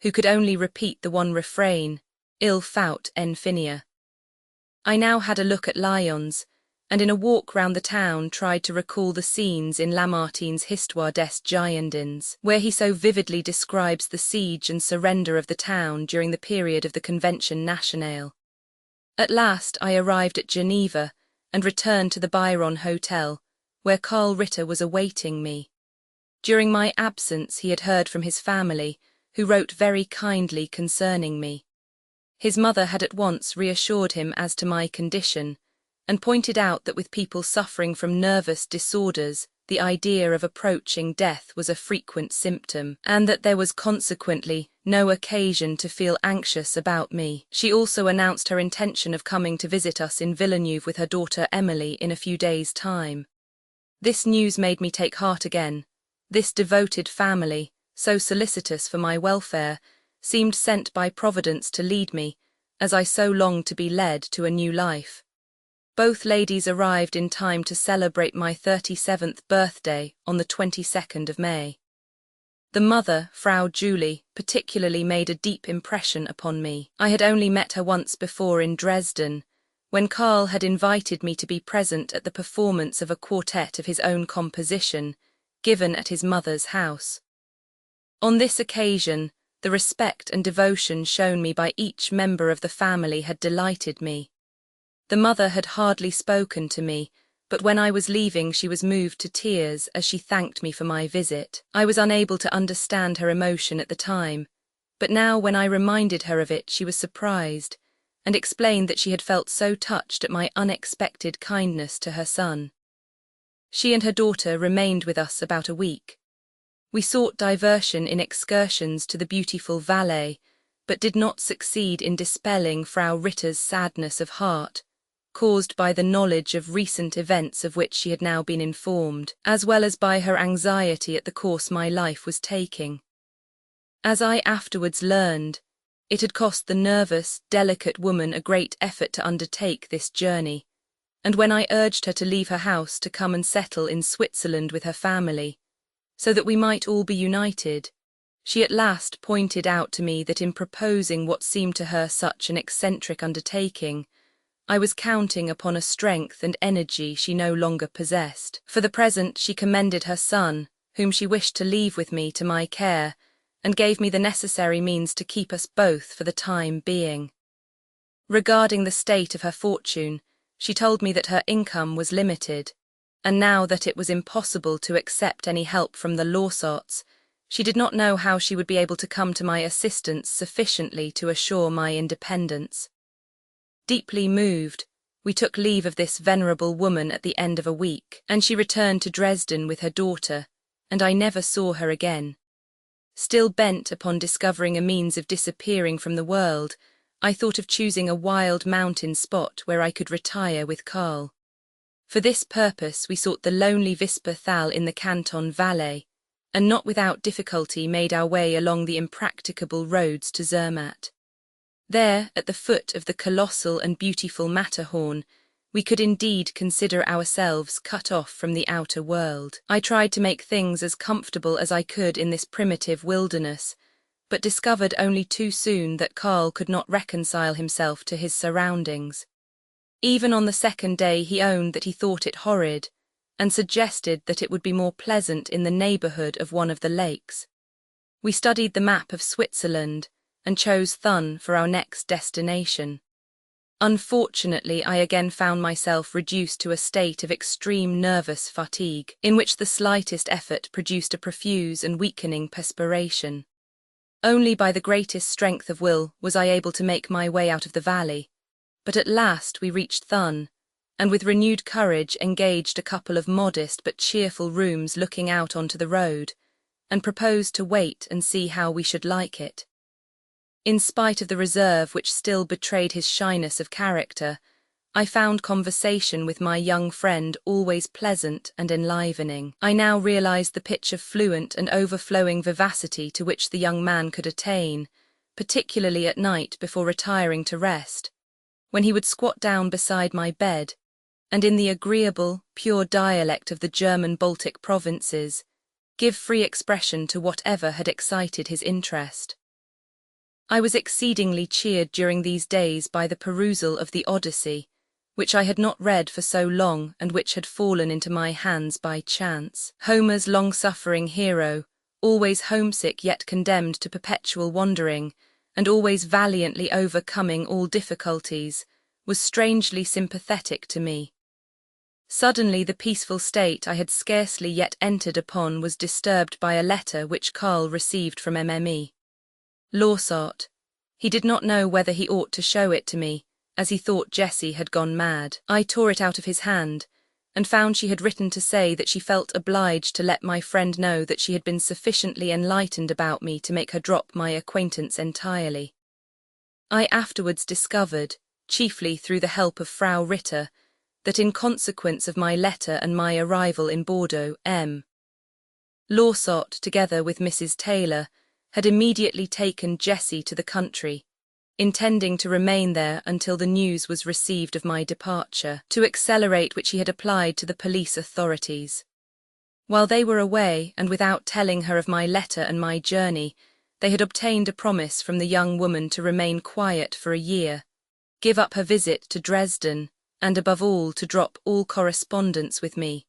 who could only repeat the one refrain, Il faut en finir. I now had a look at Lyons, and in a walk round the town tried to recall the scenes in Lamartine's Histoire des Girondins, where he so vividly describes the siege and surrender of the town during the period of the Convention Nationale. At last I arrived at Geneva and returned to the Byron Hotel, where Karl Ritter was awaiting me. During my absence he had heard from his family, who wrote very kindly concerning me. His mother had at once reassured him as to my condition, and pointed out that with people suffering from nervous disorders, the idea of approaching death was a frequent symptom, and that there was consequently no occasion to feel anxious about me. She also announced her intention of coming to visit us in Villeneuve with her daughter Emily in a few days' time. This news made me take heart again. This devoted family, so solicitous for my welfare, seemed sent by Providence to lead me, as I so longed to be led, to a new life. Both ladies arrived in time to celebrate my 37th birthday on the 22nd of May. The mother, Frau Julie, particularly made a deep impression upon me. I had only met her once before in Dresden, when Karl had invited me to be present at the performance of a quartet of his own composition, given at his mother's house. On this occasion, the respect and devotion shown me by each member of the family had delighted me. The mother had hardly spoken to me, but when I was leaving she was moved to tears as she thanked me for my visit. I was unable to understand her emotion at the time, but now when I reminded her of it she was surprised, and explained that she had felt so touched at my unexpected kindness to her son. She and her daughter remained with us about a week. We sought diversion in excursions to the beautiful Valais, but did not succeed in dispelling Frau Ritter's sadness of heart, caused by the knowledge of recent events of which she had now been informed, as well as by her anxiety at the course my life was taking. As I afterwards learned, it had cost the nervous, delicate woman a great effort to undertake this journey, and when I urged her to leave her house to come and settle in Switzerland with her family, so that we might all be united, she at last pointed out to me that in proposing what seemed to her such an eccentric undertaking, I was counting upon a strength and energy she no longer possessed. For the present, she commended her son, whom she wished to leave with me, to my care, and gave me the necessary means to keep us both for the time being. Regarding the state of her fortune, she told me that her income was limited, and now that it was impossible to accept any help from the Lawsorts, she did not know how she would be able to come to my assistance sufficiently to assure my independence. Deeply moved, we took leave of this venerable woman at the end of a week, and she returned to Dresden with her daughter, and I never saw her again. Still bent upon discovering a means of disappearing from the world, I thought of choosing a wild mountain spot where I could retire with Karl. For this purpose we sought the lonely Visperthal in the Canton Valais, and not without difficulty made our way along the impracticable roads to Zermatt. There, at the foot of the colossal and beautiful Matterhorn, we could indeed consider ourselves cut off from the outer world. I tried to make things as comfortable as I could in this primitive wilderness, but discovered only too soon that Karl could not reconcile himself to his surroundings. Even on the second day he owned that he thought it horrid, and suggested that it would be more pleasant in the neighbourhood of one of the lakes. We studied the map of Switzerland, and chose Thun for our next destination. Unfortunately, I again found myself reduced to a state of extreme nervous fatigue, in which the slightest effort produced a profuse and weakening perspiration. Only by the greatest strength of will was I able to make my way out of the valley, but at last we reached Thun, and with renewed courage engaged a couple of modest but cheerful rooms looking out onto the road, and proposed to wait and see how we should like it. In spite of the reserve which still betrayed his shyness of character, I found conversation with my young friend always pleasant and enlivening. I now realized the pitch of fluent and overflowing vivacity to which the young man could attain, particularly at night before retiring to rest, when he would squat down beside my bed, and in the agreeable, pure dialect of the German Baltic provinces, give free expression to whatever had excited his interest. I was exceedingly cheered during these days by the perusal of the Odyssey, which I had not read for so long and which had fallen into my hands by chance. Homer's long-suffering hero, always homesick yet condemned to perpetual wandering, and always valiantly overcoming all difficulties, was strangely sympathetic to me. Suddenly the peaceful state I had scarcely yet entered upon was disturbed by a letter which Karl received from Mme. Lawsort. He did not know whether he ought to show it to me, as he thought Jessie had gone mad. I tore it out of his hand, and found she had written to say that she felt obliged to let my friend know that she had been sufficiently enlightened about me to make her drop my acquaintance entirely. I afterwards discovered, chiefly through the help of Frau Ritter, that in consequence of my letter and my arrival in Bordeaux, M. Lawsort, together with Mrs. Taylor, had immediately taken Jessie to the country, intending to remain there until the news was received of my departure, to accelerate which he had applied to the police authorities. While they were away, and without telling her of my letter and my journey, they had obtained a promise from the young woman to remain quiet for a year, give up her visit to Dresden, and above all to drop all correspondence with me.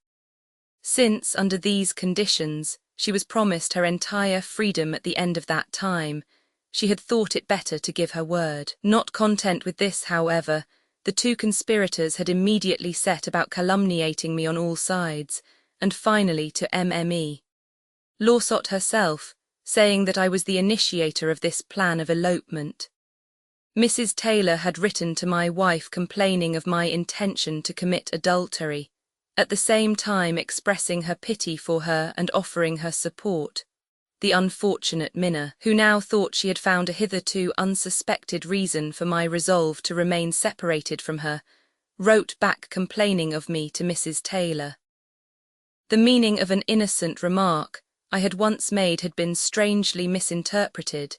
Since, under these conditions, she was promised her entire freedom at the end of that time, she had thought it better to give her word. Not content with this, however, the two conspirators had immediately set about calumniating me on all sides, and finally to Mme. Lawsort herself, saying that I was the initiator of this plan of elopement. Mrs. Taylor had written to my wife complaining of my intention to commit adultery, at the same time expressing her pity for her and offering her support. The unfortunate Minna, who now thought she had found a hitherto unsuspected reason for my resolve to remain separated from her, wrote back complaining of me to Mrs. Taylor. The meaning of an innocent remark I had once made had been strangely misinterpreted,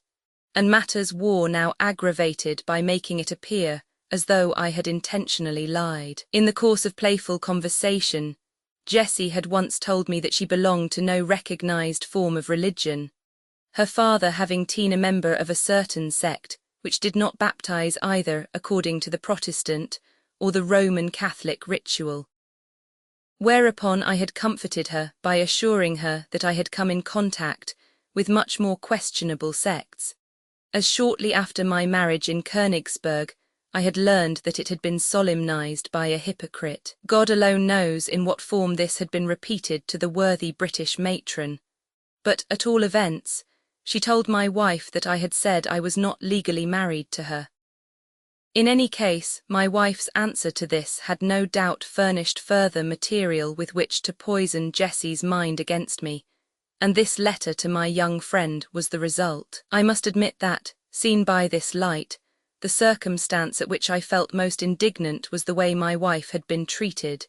and matters wore now aggravated by making it appear as though I had intentionally lied. In the course of playful conversation, Jessie had once told me that she belonged to no recognized form of religion, her father having been a member of a certain sect which did not baptize either according to the Protestant or the Roman Catholic ritual. Whereupon I had comforted her by assuring her that I had come in contact with much more questionable sects, as shortly after my marriage in Königsberg I had learned that it had been solemnized by a hypocrite. God alone knows in what form this had been repeated to the worthy British matron, but at all events, she told my wife that I had said I was not legally married to her. In any case, my wife's answer to this had no doubt furnished further material with which to poison Jessie's mind against me, and this letter to my young friend was the result. I must admit that, seen by this light, the circumstance at which I felt most indignant was the way my wife had been treated,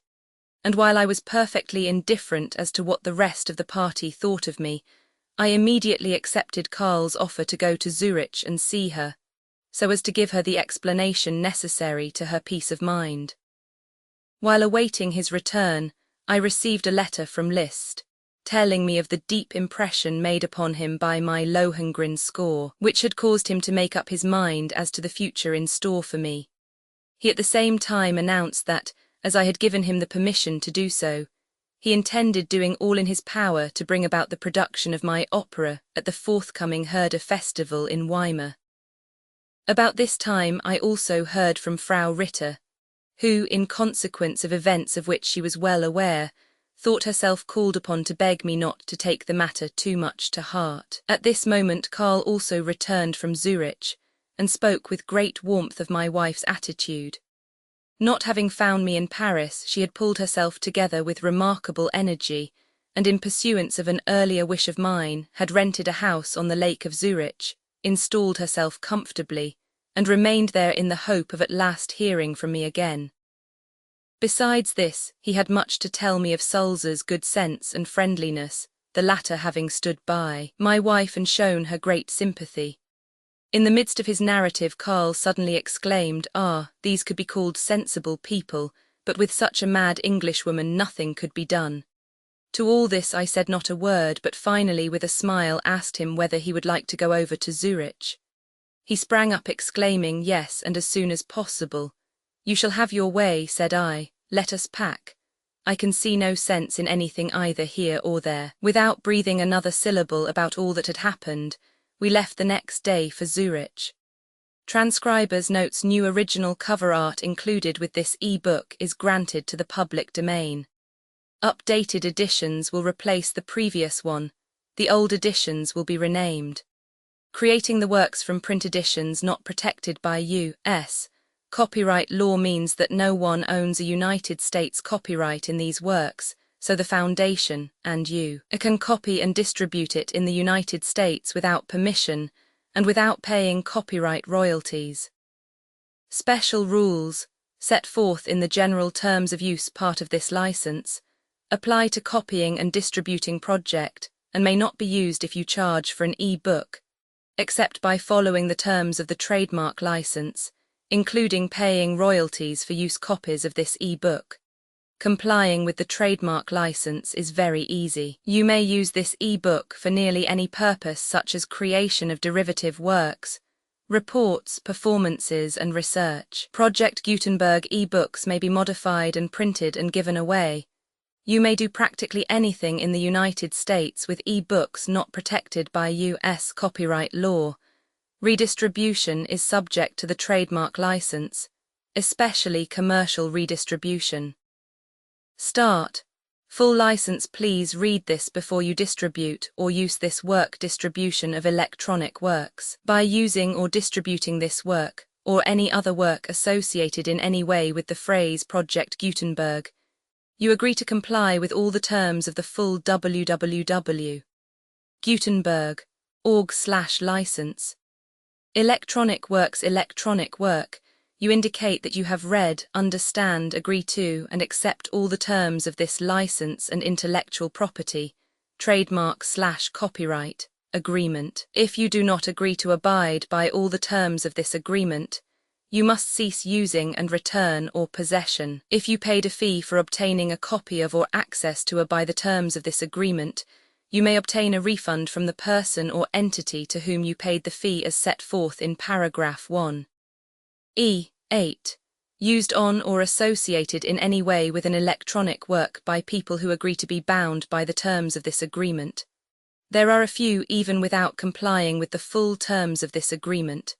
and while I was perfectly indifferent as to what the rest of the party thought of me, I immediately accepted Karl's offer to go to Zurich and see her, so as to give her the explanation necessary to her peace of mind. While awaiting his return, I received a letter from Liszt, telling me of the deep impression made upon him by my Lohengrin score, which had caused him to make up his mind as to the future in store for me. He at the same time announced that, as I had given him the permission to do so, he intended doing all in his power to bring about the production of my opera at the forthcoming Herder Festival in Weimar. About this time I also heard from Frau Ritter, who, in consequence of events of which she was well aware, thought herself called upon to beg me not to take the matter too much to heart. At this moment Karl also returned from Zurich, and spoke with great warmth of my wife's attitude. Not having found me in Paris, she had pulled herself together with remarkable energy, and in pursuance of an earlier wish of mine, had rented a house on the Lake of Zurich, installed herself comfortably, and remained there in the hope of at last hearing from me again. Besides this, he had much to tell me of Sulzer's good sense and friendliness, the latter having stood by my wife and shown her great sympathy. In the midst of his narrative Karl suddenly exclaimed, these could be called sensible people, but with such a mad Englishwoman nothing could be done. To all this I said not a word, but finally with a smile asked him whether he would like to go over to Zurich. He sprang up exclaiming, yes, and as soon as possible. You shall have your way, said I, let us pack. I can see no sense in anything either here or there. Without breathing another syllable about all that had happened, we left the next day for Zurich. Transcriber's notes: new original cover art included with this e-book is granted to the public domain. Updated editions will replace the previous one. The old editions will be renamed. Creating the works from print editions not protected by U.S. copyright law means that no one owns a United States copyright in these works, so the Foundation and you can copy and distribute it in the United States without permission and without paying copyright royalties. Special rules, set forth in the general terms of use part of this license, apply to copying and distributing project and may not be used if you charge for an e-book, except by following the terms of the trademark license, including paying royalties for use copies of this e-book. Complying with the trademark license is very easy. You may use this e-book for nearly any purpose, such as creation of derivative works, reports, performances, and research. Project Gutenberg e-books may be modified and printed and given away. You may do practically anything in the United States with e-books not protected by U.S. copyright law. Redistribution is subject to the trademark license, especially commercial redistribution. Start. Full license. Please read this before you distribute or use this work. Distribution of electronic works. By using or distributing this work, or any other work associated in any way with the phrase Project Gutenberg, you agree to comply with all the terms of the full www.gutenberg.org/license. Electronic works. Electronic work. You indicate that you have read, understand, agree to, and accept all the terms of this license and intellectual property, trademark/copyright, agreement. If you do not agree to abide by all the terms of this agreement, you must cease using and return or possession. If you paid a fee for obtaining a copy of or access to by the terms of this agreement, you may obtain a refund from the person or entity to whom you paid the fee as set forth in paragraph 1. E. 8. Used on or associated in any way with an electronic work by people who agree to be bound by the terms of this agreement. There are a few even without complying with the full terms of this agreement.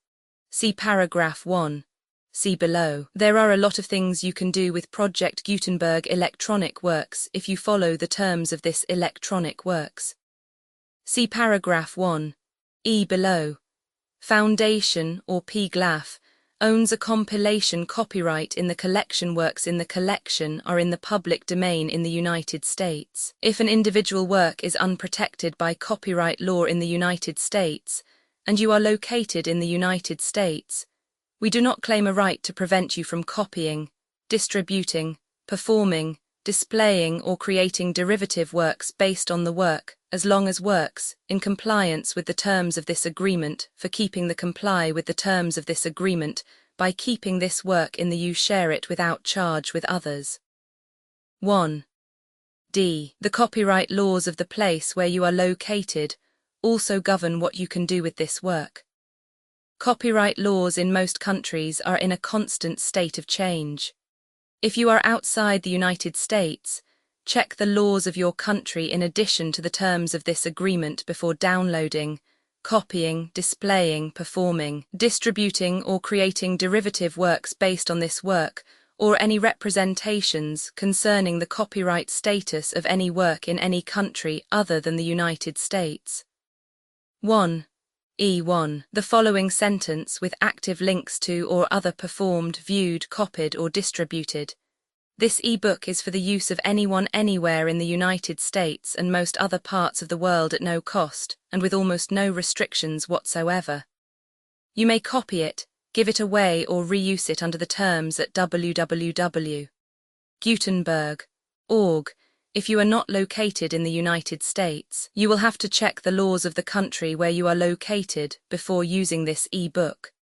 See paragraph 1. See below. There are a lot of things you can do with Project Gutenberg electronic works if you follow the terms of this electronic works. See paragraph 1. E below. Foundation or PGLAF owns a compilation copyright in the collection. Works in the collection are in the public domain in the United States. If an individual work is unprotected by copyright law in the United States, and you are located in the United States, we do not claim a right to prevent you from copying, distributing, performing, displaying or creating derivative works based on the work, as long as works, in compliance with the terms of this agreement, for keeping the comply with the terms of this agreement, by keeping this work in the you share it without charge with others. 1. D. The copyright laws of the place where you are located also govern what you can do with this work. Copyright laws in most countries are in a constant state of change. If you are outside the United States, check the laws of your country in addition to the terms of this agreement before downloading, copying, displaying, performing, distributing or creating derivative works based on this work, or any representations concerning the copyright status of any work in any country other than the United States. 1. E1. The following sentence with active links to or other performed, viewed, copied or distributed. This e-book is for the use of anyone anywhere in the United States and most other parts of the world at no cost and with almost no restrictions whatsoever. You may copy it, give it away or reuse it under the terms at www.gutenberg.org. If you are not located in the United States, you will have to check the laws of the country where you are located before using this e-book.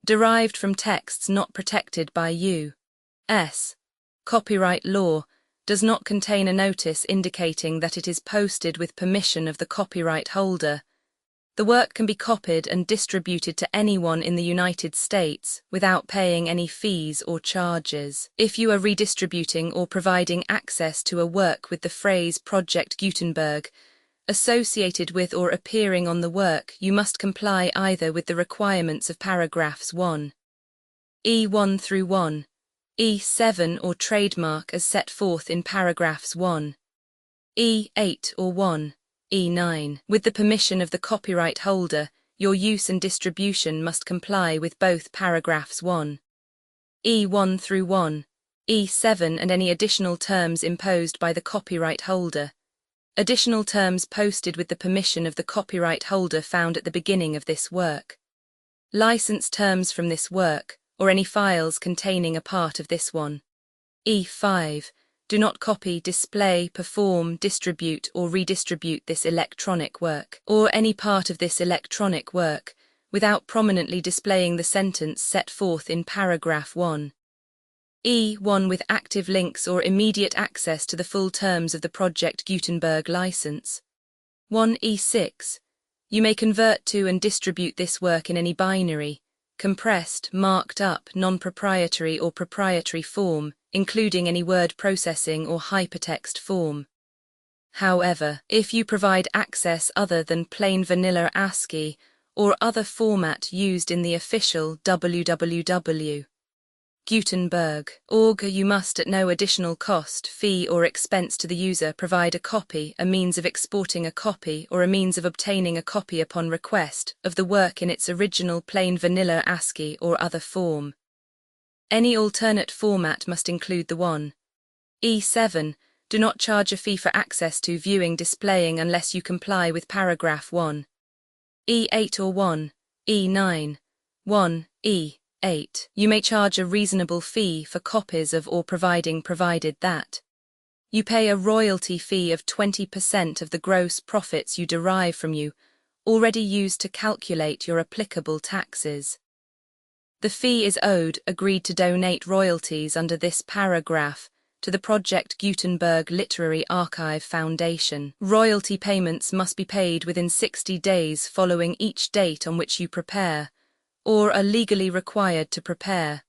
Derived from texts not protected by U.S. copyright law, does not contain a notice indicating that it is posted with permission of the copyright holder. The work can be copied and distributed to anyone in the United States without paying any fees or charges. If you are redistributing or providing access to a work with the phrase Project Gutenberg associated with or appearing on the work, you must comply either with the requirements of paragraphs 1. E1 through 1. E7 or trademark as set forth in paragraphs 1. E8 or 1. E9. With the permission of the copyright holder, your use and distribution must comply with both paragraphs 1. E1 through 1. E7 and any additional terms imposed by the copyright holder. Additional terms posted with the permission of the copyright holder found at the beginning of this work. License terms from this work, or any files containing a part of this one. E5. Do not copy, display, perform, distribute or redistribute this electronic work, or any part of this electronic work, without prominently displaying the sentence set forth in paragraph 1. E1 with active links or immediate access to the full terms of the Project Gutenberg license. 1 E6. You may convert to and distribute this work in any binary, compressed, marked up, non-proprietary or proprietary form, including any word processing or hypertext form. However, if you provide access other than plain vanilla ASCII or other format used in the official www.gutenberg.org, you must at no additional cost, fee or expense to the user provide a copy, a means of exporting a copy or a means of obtaining a copy upon request of the work in its original plain vanilla ASCII or other form. Any alternate format must include the 1. E7. Do not charge a fee for access to, viewing, displaying unless you comply with paragraph 1. E8 or 1. E9. 1. E8. You may charge a reasonable fee for copies of or provided that you pay a royalty fee of 20% of the gross profits you derive from you, already used to calculate your applicable taxes. The fee is owed, agreed to donate royalties under this paragraph to the Project Gutenberg Literary Archive Foundation. Royalty payments must be paid within 60 days following each date on which you prepare, or are legally required to prepare,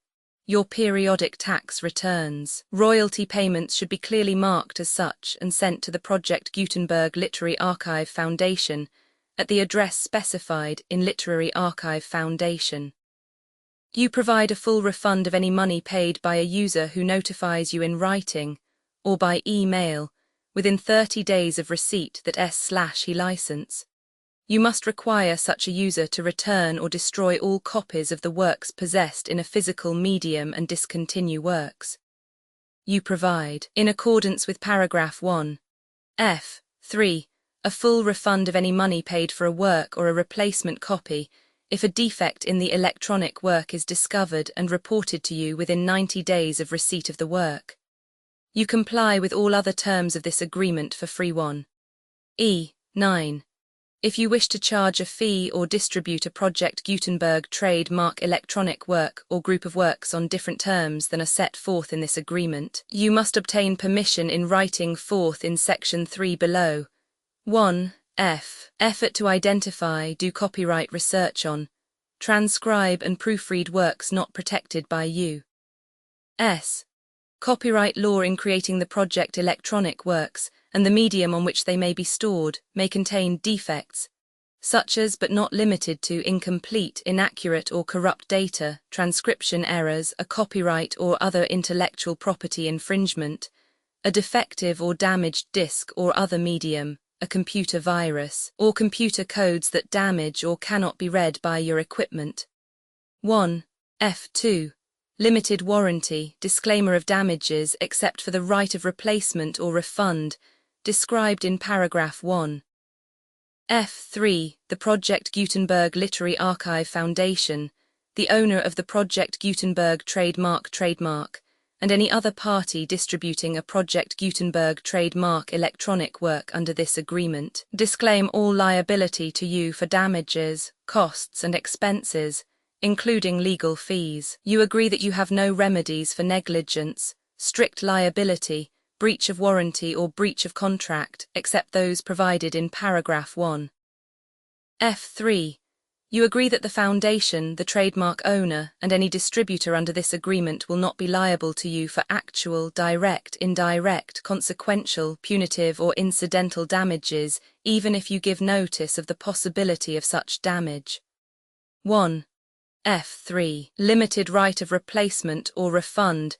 your periodic tax returns. Royalty payments should be clearly marked as such and sent to the Project Gutenberg Literary Archive Foundation at the address specified in Literary Archive Foundation. You provide a full refund of any money paid by a user who notifies you in writing or by email within 30 days of receipt that he license. You must require such a user to return or destroy all copies of the works possessed in a physical medium and discontinue works. You provide, in accordance with paragraph 1, F. 3, a full refund of any money paid for a work or a replacement copy if a defect in the electronic work is discovered and reported to you within 90 days of receipt of the work. You comply with all other terms of this agreement for free. 1. E. 9. If you wish to charge a fee or distribute a Project Gutenberg trademark electronic work or group of works on different terms than are set forth in this agreement, you must obtain permission in writing forth in section 3 below. 1. F. Effort to identify, do copyright research on, transcribe and proofread works not protected by you. S. Copyright law in creating the project electronic works and the medium on which they may be stored may contain defects, such as but not limited to incomplete, inaccurate or corrupt data, transcription errors, a copyright or other intellectual property infringement, a defective or damaged disk or other medium, a computer virus, or computer codes that damage or cannot be read by your equipment. 1. F2. Limited warranty, disclaimer of damages except for the right of replacement or refund, described in paragraph 1. F3. The Project Gutenberg Literary Archive Foundation, the owner of the Project Gutenberg trademark, and any other party distributing a Project Gutenberg trademark electronic work under this agreement, disclaim all liability to you for damages, costs and expenses, including legal fees. You agree that you have no remedies for negligence, strict liability, breach of warranty or breach of contract, except those provided in paragraph 1. F3. You agree that the foundation, the trademark owner, and any distributor under this agreement will not be liable to you for actual, direct, indirect, consequential, punitive or incidental damages, even if you give notice of the possibility of such damage. 1. F3. Limited right of replacement or refund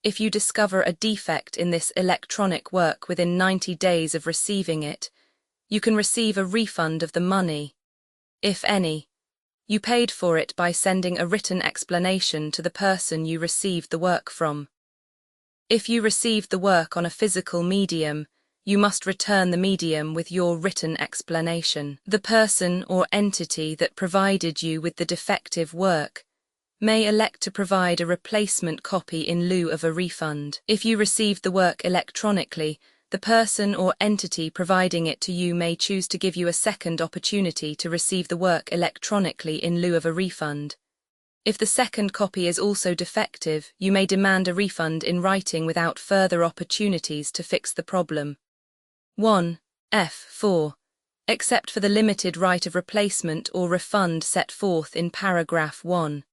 if you discover a defect in this electronic work within 90 days of receiving it. You can receive a refund of the money, if any, you paid for it by sending a written explanation to the person you received the work from. If you received the work on a physical medium, you must return the medium with your written explanation. The person or entity that provided you with the defective work may elect to provide a replacement copy in lieu of a refund. If you received the work electronically, the person or entity providing it to you may choose to give you a second opportunity to receive the work electronically in lieu of a refund. If the second copy is also defective, you may demand a refund in writing without further opportunities to fix the problem. 1. F4. Except for the limited right of replacement or refund set forth in paragraph 1.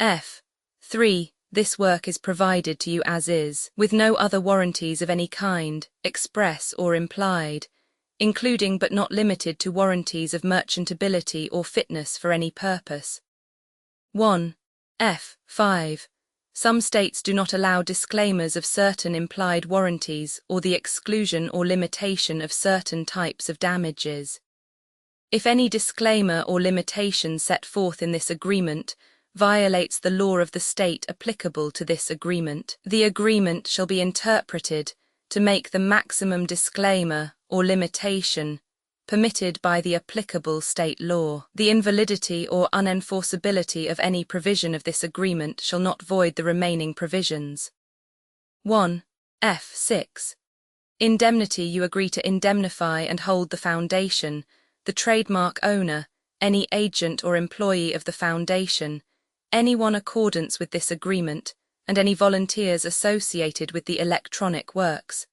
F3. This work is provided to you as is, with no other warranties of any kind, express or implied, including but not limited to warranties of merchantability or fitness for any purpose. 1. F5. Some states do not allow disclaimers of certain implied warranties or the exclusion or limitation of certain types of damages. If any disclaimer or limitation set forth in this agreement violates the law of the state applicable to this agreement, the agreement shall be interpreted to make the maximum disclaimer or limitation permitted by the applicable state law. The invalidity or unenforceability of any provision of this agreement shall not void the remaining provisions. 1. F6. Indemnity. You agree to indemnify and hold the foundation, the trademark owner, any agent or employee of the foundation, anyone accordance with this agreement, and any volunteers associated with the electronic works,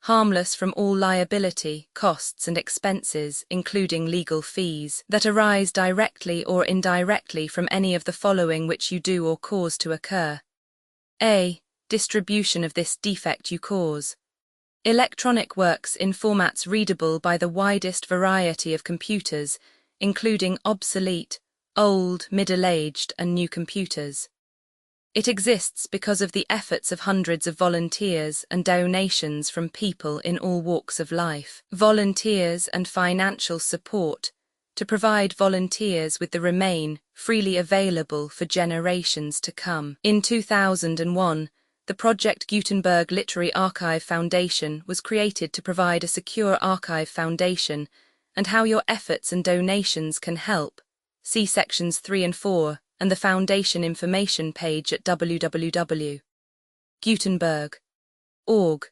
harmless from all liability, costs and expenses, including legal fees, that arise directly or indirectly from any of the following which you do or cause to occur. A. Distribution of this defect you cause. Electronic works in formats readable by the widest variety of computers, including obsolete, old, middle-aged, and new computers. It exists because of the efforts of hundreds of volunteers and donations from people in all walks of life. Volunteers and financial support to provide volunteers with the remain freely available for generations to come. In 2001, the Project Gutenberg Literary Archive Foundation was created to provide a secure archive foundation, and how your efforts and donations can help. See sections 3 and 4 and the foundation information page at www.gutenberg.org.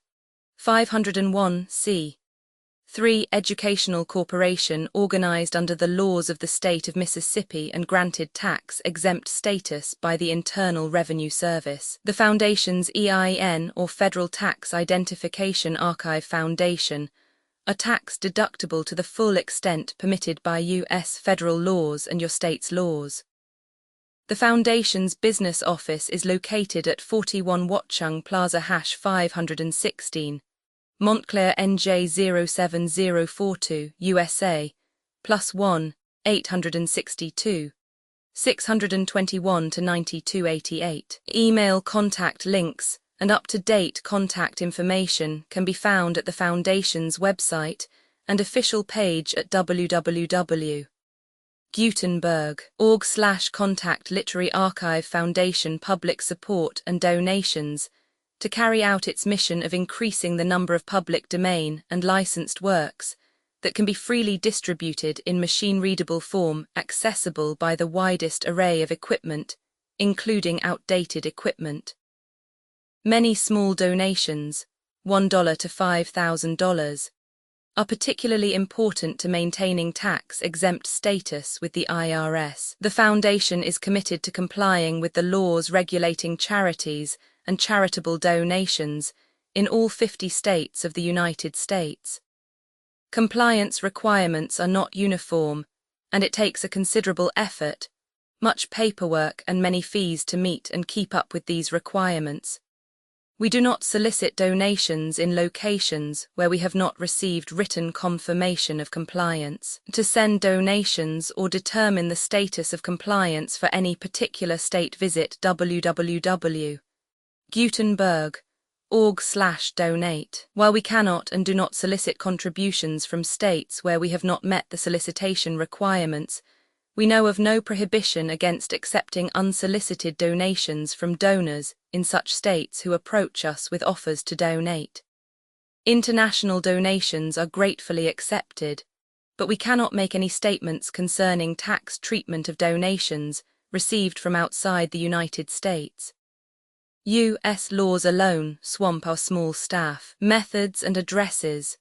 501c. 3. Educational corporation organized under the laws of the state of Mississippi and granted tax-exempt status by the Internal Revenue Service. The foundation's EIN, or Federal Tax Identification Archive Foundation, are tax-deductible to the full extent permitted by U.S. federal laws and your state's laws. The Foundation's business office is located at 41 Watchung Plaza #516, Montclair NJ 07042, USA, +1 862 621 to 9288. Email contact links and up-to-date contact information can be found at the Foundation's website and official page at www.gutenberg.org/contact Literary Archive Foundation public support and donations to carry out its mission of increasing the number of public domain and licensed works that can be freely distributed in machine-readable form accessible by the widest array of equipment, including outdated equipment. Many small donations, $1 to $5,000, are particularly important to maintaining tax-exempt status with the IRS. The Foundation is committed to complying with the laws regulating charities and charitable donations in all 50 states of the United States. Compliance requirements are not uniform, and it takes a considerable effort, much paperwork and many fees to meet and keep up with these requirements. We do not solicit donations in locations where we have not received written confirmation of compliance. To send donations or determine the status of compliance for any particular state, visit www.gutenberg.org/donate. While we cannot and do not solicit contributions from states where we have not met the solicitation requirements, we know of no prohibition against accepting unsolicited donations from donors in such states who approach us with offers to donate. International donations are gratefully accepted, but we cannot make any statements concerning tax treatment of donations received from outside the United States. U.S. laws alone swamp our small staff. Methods and addresses.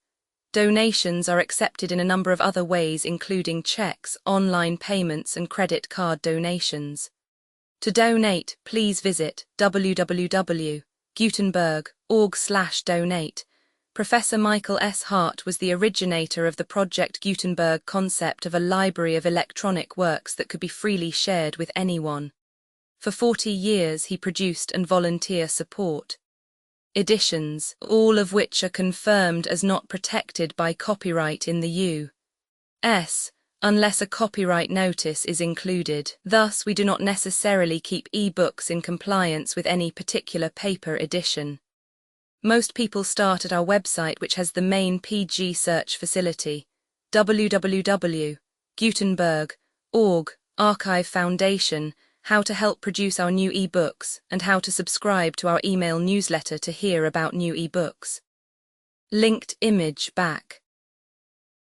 Donations are accepted in a number of other ways, including checks, online payments, and credit card donations. To donate, please visit www.gutenberg.org/donate. Professor Michael S. Hart was the originator of the Project Gutenberg concept of a library of electronic works that could be freely shared with anyone. For 40 years he produced and volunteer support editions, all of which are confirmed as not protected by copyright in the U.S., unless a copyright notice is included. Thus, we do not necessarily keep e-books in compliance with any particular paper edition. Most people start at our website, which has the main PG search facility, www.gutenberg.org, Archive Foundation, how to help produce our new e-books, and how to subscribe to our email newsletter to hear about new e-books. Linked image back.